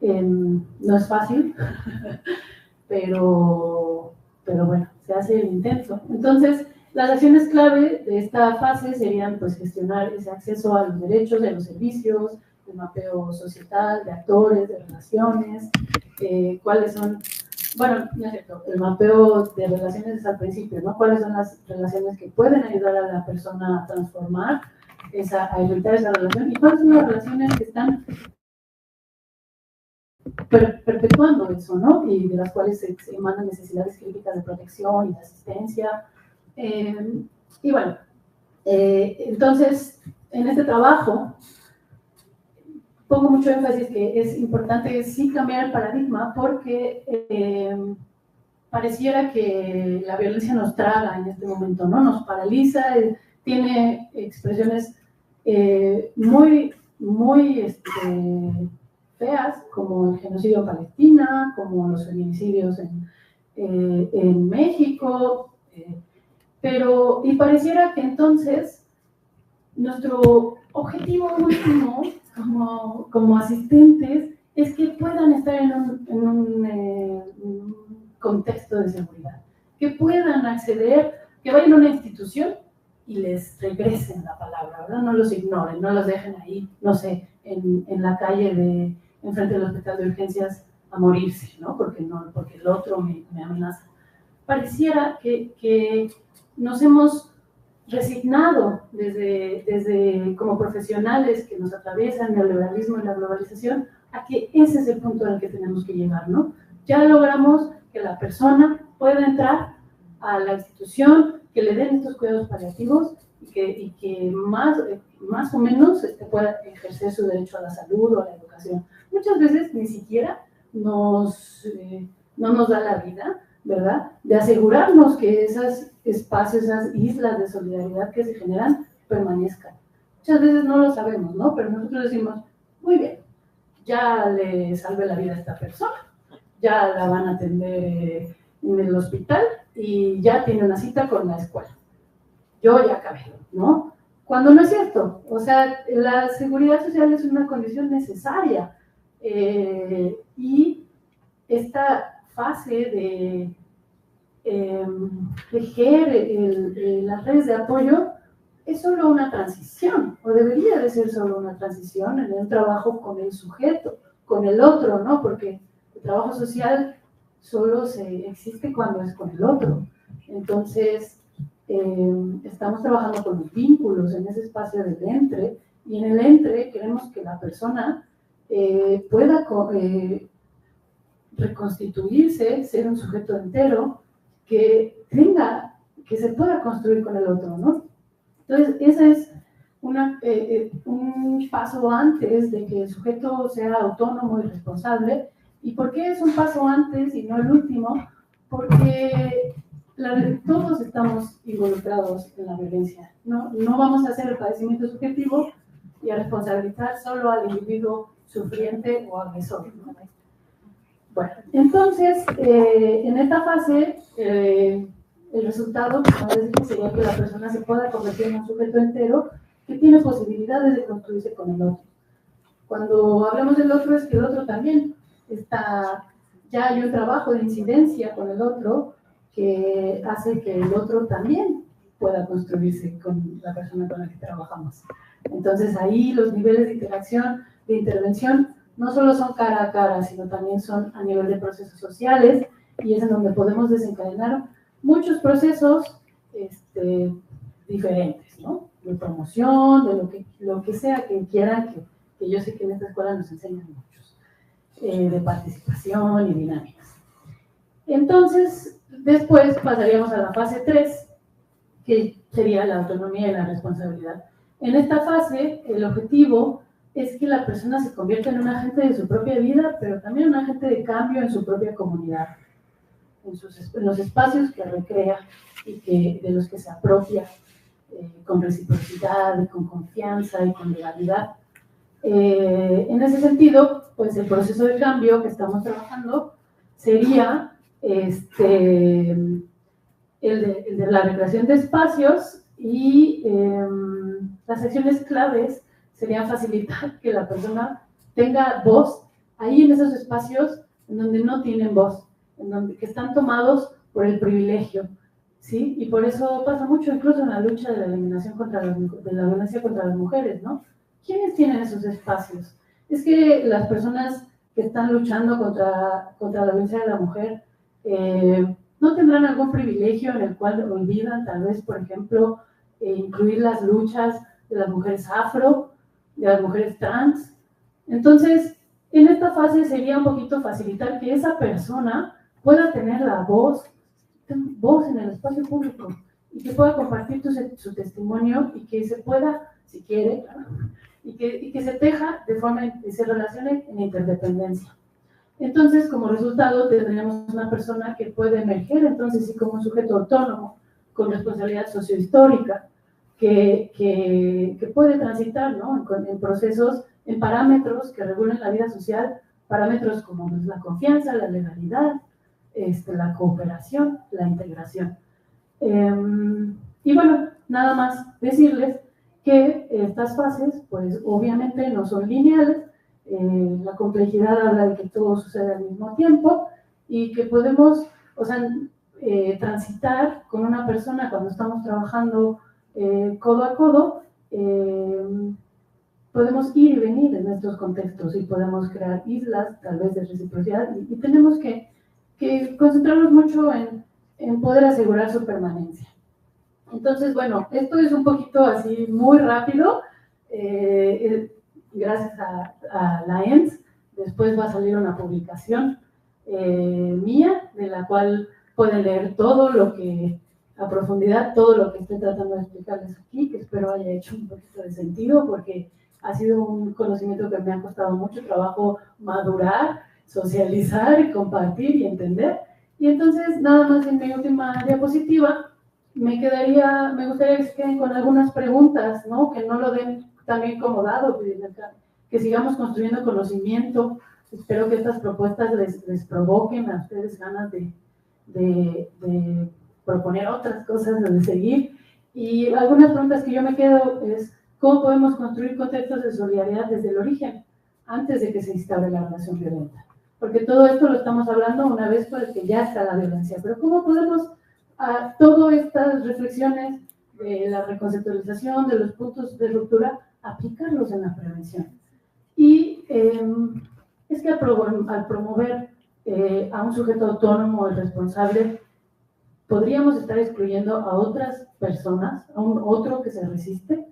No es fácil, pero bueno, se hace el intento. Entonces, las acciones clave de esta fase serían pues gestionar ese acceso a los derechos, de los servicios, el mapeo societal, de actores, de relaciones, cuáles son, bueno, no es cierto, el mapeo de relaciones es al principio, ¿no? Cuáles son las relaciones que pueden ayudar a la persona a transformar, a evitar esa relación, y cuáles son las relaciones que están perpetuando eso, ¿no? Y de las cuales se emanan necesidades críticas de protección y de asistencia. Y bueno, entonces, en este trabajo, pongo mucho énfasis que es importante sí cambiar el paradigma porque pareciera que la violencia nos traga en este momento, ¿no? Nos paraliza, tiene expresiones muy feas, como el genocidio en Palestina, como los feminicidios en México, y pareciera que entonces nuestro objetivo último como asistentes es que puedan estar en un contexto de seguridad, que puedan acceder, que vayan a una institución y les regresen la palabra, ¿verdad? No los ignoren, no los dejen ahí, no sé, en la calle enfrente del hospital de urgencias a morirse, ¿no? Porque el otro me amenaza. Pareciera que nos hemos resignado desde como profesionales que nos atraviesan el neoliberalismo y la globalización a que ese es el punto al que tenemos que llegar, ¿no? Ya logramos que la persona pueda entrar a la institución, que le den estos cuidados paliativos y que más o menos pueda ejercer su derecho a la salud o a la educación. Muchas veces ni siquiera no nos da la vida, ¿verdad?, de asegurarnos que esos espacios, esas islas de solidaridad que se generan permanezcan. Muchas veces no lo sabemos, ¿no? Pero nosotros decimos, muy bien, ya le salvé la vida a esta persona, ya la van a atender en el hospital y ya tiene una cita con la escuela. Yo ya acabé, ¿no? Cuando no es cierto. O sea, la seguridad social es una condición necesaria y esta fase de tejer las redes de apoyo es solo una transición, o debería de ser solo una transición en el trabajo con el sujeto, con el otro, ¿no? Porque el trabajo social solo existe cuando es con el otro. Entonces, estamos trabajando con los vínculos en ese espacio del entre, y en el entre queremos que la persona pueda reconstituirse, ser un sujeto entero, que se pueda construir con el otro, ¿no? Entonces, ese es un paso antes de que el sujeto sea autónomo y responsable. ¿Y por qué es un paso antes y no el último? Porque todos estamos involucrados en la violencia, ¿no? No vamos a hacer el padecimiento subjetivo y a responsabilizar solo al individuo sufriente o agresor, ¿no? Bueno, entonces, en esta fase, el resultado, como les dije, sería que la persona se pueda convertir en un sujeto entero que tiene posibilidades de construirse con el otro. Cuando hablamos del otro, es que el otro también ya hay un trabajo de incidencia con el otro que hace que el otro también pueda construirse con la persona con la que trabajamos. Entonces, ahí los niveles de interacción, de intervención, no solo son cara a cara, sino también son a nivel de procesos sociales, y es en donde podemos desencadenar muchos procesos diferentes, ¿no? De promoción, de lo que sea que quieran, que yo sé que en esta escuela nos enseñan muchos, de participación y dinámicas. Entonces, después pasaríamos a la fase 3, que sería la autonomía y la responsabilidad. En esta fase, el objetivo es que la persona se convierta en un agente de su propia vida, pero también un agente de cambio en su propia comunidad. en los espacios que recrea y de los que se apropia con reciprocidad, con confianza y con legalidad. En ese sentido, pues el proceso de cambio que estamos trabajando sería el de la recreación de espacios y las acciones claves serían facilitar que la persona tenga voz ahí en esos espacios en donde no tienen voz, que están tomados por el privilegio, ¿sí? Y por eso pasa mucho incluso en la lucha de la eliminación de la violencia contra las mujeres, ¿no? ¿Quiénes tienen esos espacios? Es que las personas que están luchando contra la violencia de la mujer no tendrán algún privilegio en el cual olvidan, tal vez, por ejemplo, incluir las luchas de las mujeres afro, de las mujeres trans. Entonces, en esta fase sería un poquito facilitar que esa persona pueda tener la voz en el espacio público y que pueda compartir su testimonio y que se pueda, si quiere, y que se teja de forma que se relacione en interdependencia. Entonces, como resultado, tendríamos una persona que puede emerger, entonces, sí, como un sujeto autónomo, con responsabilidad sociohistórica, que puede transitar, ¿no?, en procesos, en parámetros que regulen la vida social, parámetros como la confianza, la legalidad, la cooperación, la integración. Y bueno, nada más decirles que estas fases, pues obviamente no son lineales, la complejidad habla de que todo sucede al mismo tiempo y que podemos, o sea, transitar con una persona cuando estamos trabajando codo a codo, podemos ir y venir en estos contextos y podemos crear islas, tal vez de reciprocidad, y tenemos que concentrarnos mucho en poder asegurar su permanencia. Entonces, bueno, esto es un poquito así muy rápido, gracias a la ENS. Después va a salir una publicación mía, de la cual pueden leer todo lo que, a profundidad, todo lo que estoy tratando de explicarles aquí, que espero haya hecho un poquito de sentido, porque ha sido un conocimiento que me ha costado mucho trabajo madurar, socializar y compartir y entender. Y entonces, nada más en mi última diapositiva, me gustaría que se queden con algunas preguntas, ¿no? Que no lo den también como dado, que sigamos construyendo conocimiento. Espero que estas propuestas les provoquen a ustedes ganas de proponer otras cosas, de seguir. Y algunas preguntas que yo me quedo es, ¿cómo podemos construir contextos de solidaridad desde el origen, antes de que se instaure la relación violenta? Porque todo esto lo estamos hablando una vez por el que ya está la violencia, pero ¿cómo podemos a todas estas reflexiones de la reconceptualización, de los puntos de ruptura, aplicarlos en la prevención? Y es que al promover a un sujeto autónomo y responsable, podríamos estar excluyendo a otras personas, a un otro que se resiste.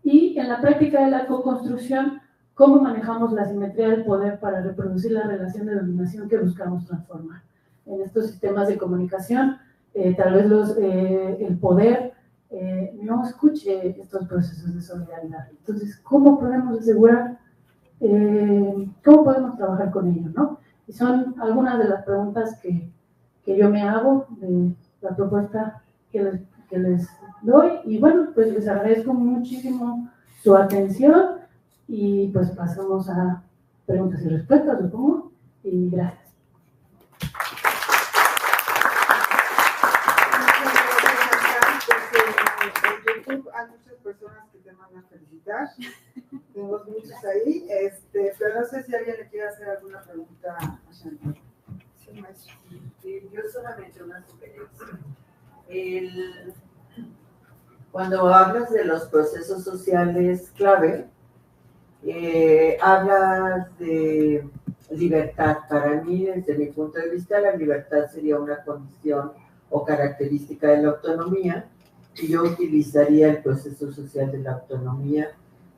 Y en la práctica de la co-construcción, ¿cómo manejamos la simetría del poder para reproducir la relación de dominación que buscamos transformar? En estos sistemas de comunicación, tal vez el poder no escuche estos procesos de solidaridad. Entonces, ¿cómo podemos asegurar, cómo podemos trabajar con ello, ¿no? Y son algunas de las preguntas que yo me hago de la propuesta que les doy. Y bueno, pues les agradezco muchísimo su atención y pues pasamos a preguntas y respuestas, supongo, y gracias. Hay muchas personas que te van a felicitar. Tenemos muchos ahí, pero no sé si alguien le quiere hacer alguna pregunta a Chantal. Sí, maestra. Yo solamente una sugerencia. Cuando hablas de los procesos sociales clave, hablas de libertad. Para mí, desde mi punto de vista, la libertad sería una condición o característica de la autonomía, y yo utilizaría el proceso social de la autonomía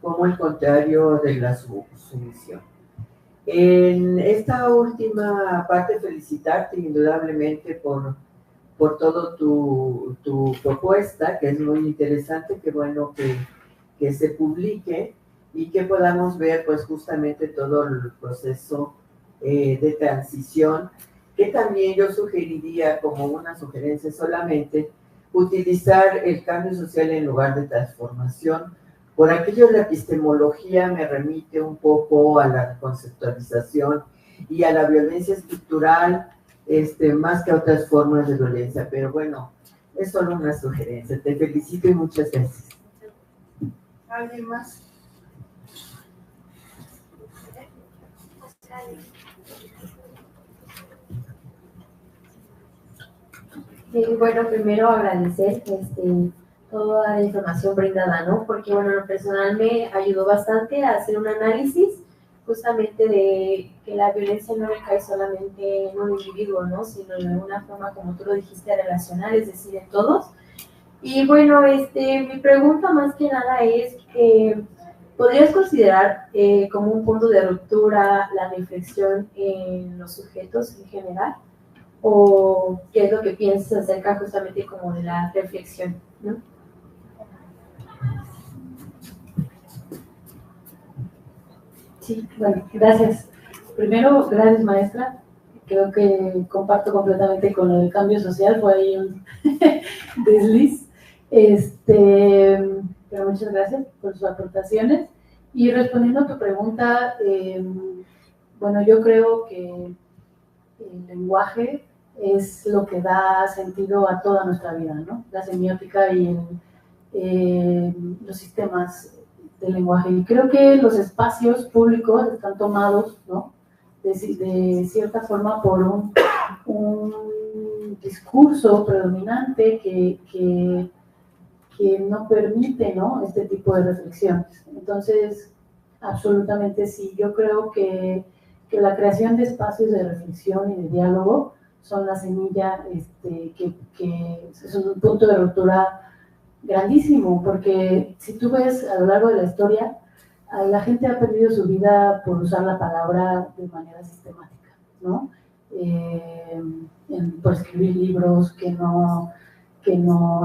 como el contrario de la sumisión. En esta última parte, felicitarte indudablemente por todo tu propuesta, que es muy interesante, que bueno que se publique y que podamos ver pues justamente todo el proceso de transición que también yo sugeriría como una sugerencia solamente utilizar el cambio social en lugar de transformación. Por aquello la epistemología me remite un poco a la conceptualización y a la violencia estructural, más que a otras formas de violencia, pero bueno, es solo una sugerencia. Te felicito y muchas gracias. ¿Alguien más? Bueno, primero agradecer toda la información brindada, ¿no? Porque, bueno, en lo personal me ayudó bastante a hacer un análisis justamente de que la violencia no recae solamente en un individuo, ¿no? Sino de una forma, como tú lo dijiste, relacional, es decir, en todos. Y bueno, mi pregunta más que nada es que ¿podrías considerar como un punto de ruptura la reflexión en los sujetos en general? ¿O qué es lo que piensas acerca justamente como de la reflexión, ¿no? Sí, bueno, gracias. Primero, gracias, maestra. Creo que comparto completamente con lo del cambio social, fue ahí un desliz. Pero muchas gracias por sus aportaciones. Y respondiendo a tu pregunta, bueno, yo creo que el lenguaje es lo que da sentido a toda nuestra vida, ¿no? La semiótica y los sistemas del lenguaje. Y creo que los espacios públicos están tomados, ¿no? De cierta forma por un discurso predominante que no permite, ¿no? Este tipo de reflexiones. Entonces, absolutamente sí. Yo creo que la creación de espacios de reflexión y de diálogo son la semilla que es un punto de ruptura grandísimo, porque si tú ves a lo largo de la historia, la gente ha perdido su vida por usar la palabra de manera sistemática, ¿no? Por escribir libros que no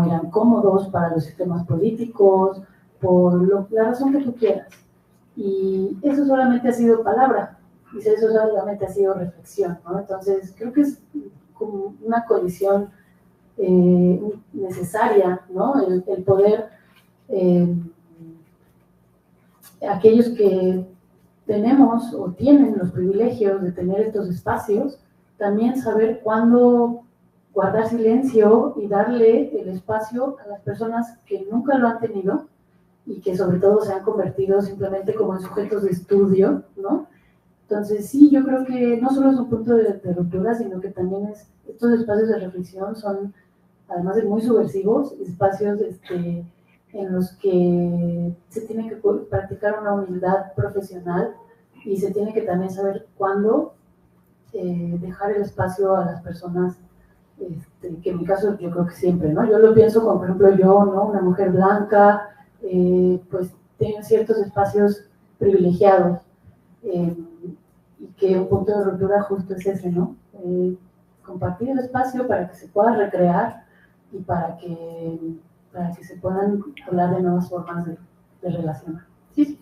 eran cómodos para los sistemas políticos, por la razón que tú quieras. Y eso solamente ha sido palabra, y eso solamente ha sido reflexión, ¿no? Entonces, creo que es como una colisión necesaria, ¿no? El poder, aquellos que tenemos o tienen los privilegios de tener estos espacios, también saber cuándo guardar silencio y darle el espacio a las personas que nunca lo han tenido y que sobre todo se han convertido simplemente como en sujetos de estudio, ¿no? Entonces sí, yo creo que no solo es un punto de ruptura, sino que también estos espacios de reflexión son, además de muy subversivos, espacios en los que se tiene que practicar una humildad profesional y se tiene que también saber cuándo dejar el espacio a las personas, que en mi caso yo creo que siempre, ¿no? Yo lo pienso como, por ejemplo, yo, ¿no? Una mujer blanca, pues tiene ciertos espacios privilegiados, y que un punto de ruptura justo es ese, ¿no? Compartir el espacio para que se pueda recrear y para que se puedan hablar de nuevas formas de relacionar. Sí.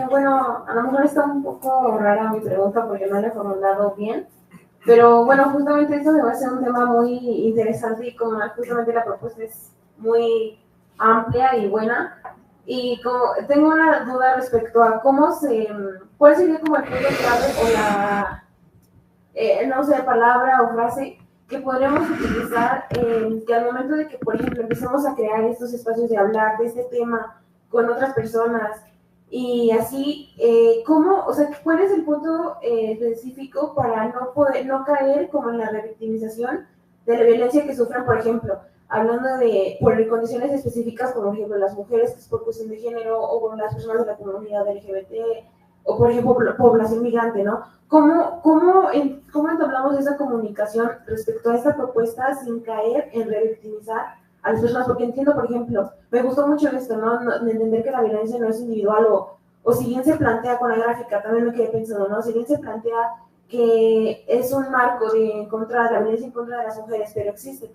Bueno, a lo mejor está un poco rara mi pregunta porque no la he formulado bien, pero bueno, justamente eso me va a ser un tema muy interesante y como justamente la propuesta es muy amplia y buena, y como tengo una duda respecto a cuál sería como el punto clave o la, no sé, palabra o frase que podríamos utilizar que al momento de que, por ejemplo, empecemos a crear estos espacios de hablar de este tema con otras personas y así, ¿cuál es el punto específico para no caer como en la revictimización de la violencia que sufren, por ejemplo, hablando por condiciones específicas, como por ejemplo las mujeres, que es por cuestión de género, o con las personas de la comunidad LGBT, o por ejemplo población migrante, ¿no? ¿Cómo entablamos esa comunicación respecto a esta propuesta sin caer en revictimizar a las personas? Porque entiendo, por ejemplo, me gustó mucho esto, ¿no? De entender que la violencia no es individual, o si bien se plantea con la gráfica, también me quedé pensando, ¿no? Si bien se plantea que es un marco de la violencia en contra de las mujeres, pero existe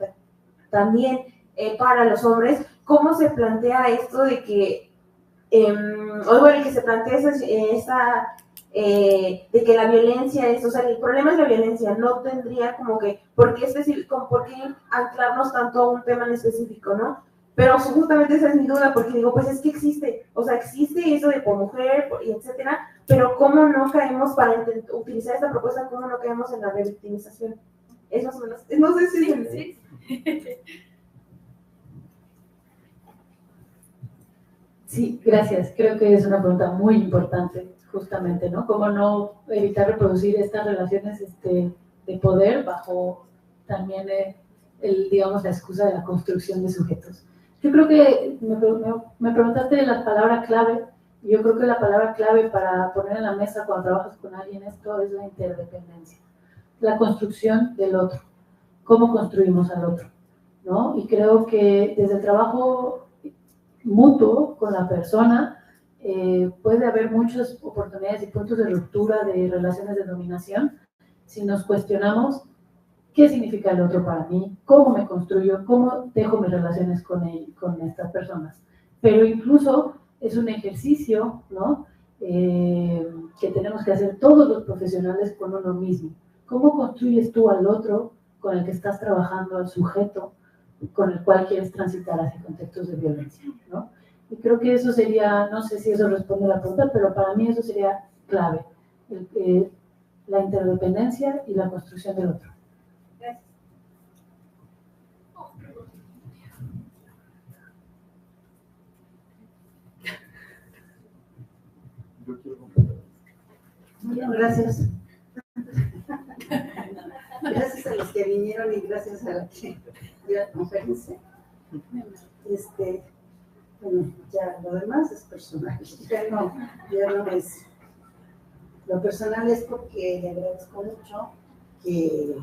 también para los hombres, ¿cómo se plantea esto de que, o bueno, que se plantea de que la violencia es, o sea, el problema es la violencia, no tendría como que, ¿por qué anclarnos tanto a un tema en específico, no? Pero justamente esa es mi duda, porque digo, pues es que existe, o sea, existe eso de por mujer, y etcétera, pero ¿cómo no caemos para utilizar esta propuesta, cómo no caemos en la revictimización? Es más o menos, no sé si... Sí. Sí, gracias. Creo que es una pregunta muy importante, justamente, ¿no? ¿Cómo no evitar reproducir estas relaciones de poder bajo también digamos, la excusa de la construcción de sujetos? Yo creo que me preguntaste de la palabra clave, y yo creo que la palabra clave para poner en la mesa cuando trabajas con alguien esto es la interdependencia, la construcción del otro, cómo construimos al otro, ¿no? Y creo que desde el trabajo mutuo con la persona, puede haber muchas oportunidades y puntos de ruptura de relaciones de dominación si nos cuestionamos qué significa el otro para mí, cómo me construyo, cómo dejo mis relaciones con estas personas. Pero incluso es un ejercicio, ¿no? Que tenemos que hacer todos los profesionales con uno mismo. ¿Cómo construyes tú al otro con el que estás trabajando, al sujeto con el cual quieres transitar hacia contextos de violencia, ¿no? Y creo que eso sería, no sé si eso responde a la pregunta, pero para mí eso sería clave, la interdependencia y la construcción del otro. Gracias. Yo quiero completar. Bueno, gracias. Gracias a los que vinieron y gracias a la que dio la conferencia. Bueno, ya lo demás es personal. Ya no es. Lo personal es porque le agradezco mucho que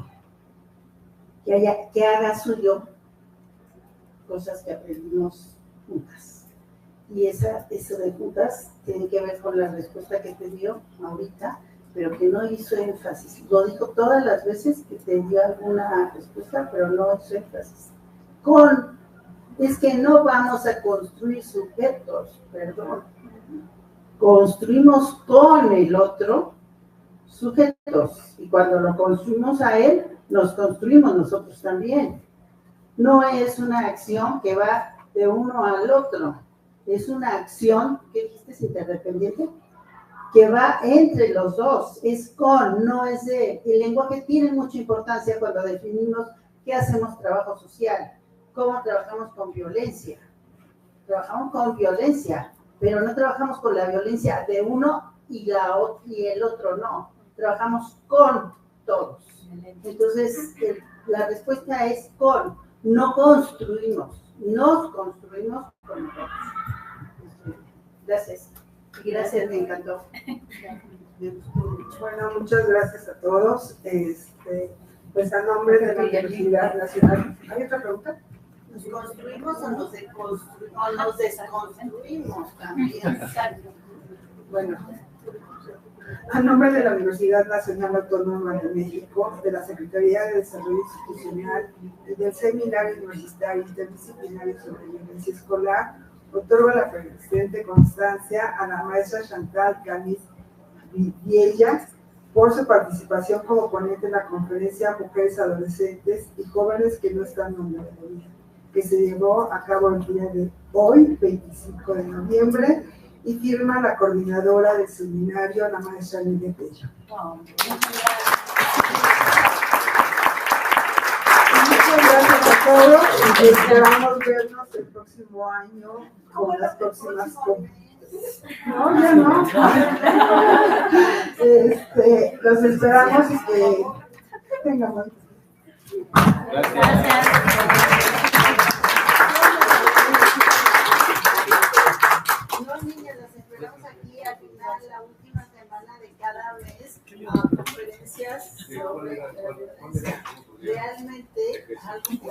haga suyo cosas que aprendimos juntas. Y eso de juntas tiene que ver con la respuesta que te dio ahorita, pero que no hizo énfasis. Lo dijo todas las veces que te dio alguna respuesta, pero no hizo énfasis. Es que no vamos a construir sujetos, perdón. Construimos con el otro sujetos. Y cuando lo construimos a él, nos construimos nosotros también. No es una acción que va de uno al otro. Es una acción, ¿qué dijiste? ¿Es interdependiente? Que va entre los dos, es con, no es de. El lenguaje tiene mucha importancia cuando definimos qué hacemos trabajo social, cómo trabajamos con violencia. Trabajamos con violencia, pero no trabajamos con la violencia de uno y el otro no. Trabajamos con todos. Entonces, la respuesta es con, no construimos, nos construimos con todos. Gracias. Gracias, me encantó. Bueno, muchas gracias a todos. Pues a nombre de la Universidad Nacional. ¿Hay otra pregunta? ¿Nos construimos o nos desconstruimos también? Bueno, a nombre de la Universidad Nacional Autónoma de México, de la Secretaría de Desarrollo Institucional y del Seminario Universitario Interdisciplinario sobre Violencia Escolar, otorgo la presente constancia a la maestra Chantal Canis Viella por su participación como ponente en la conferencia Mujeres, Adolescentes y Jóvenes que no están donde deberían, que se llevó a cabo el día de hoy, 25 de noviembre, y firma la coordinadora del seminario, la maestra Lidia Tello. Muchas gracias a todos y esperamos vernos el próximo año con las próximas conferencias. No, ya no. Los esperamos y que tengan buen día. Gracias. No, niñas, las esperamos aquí al final, la última semana de cada mes, a conferencias sobre la violencia. Realmente algo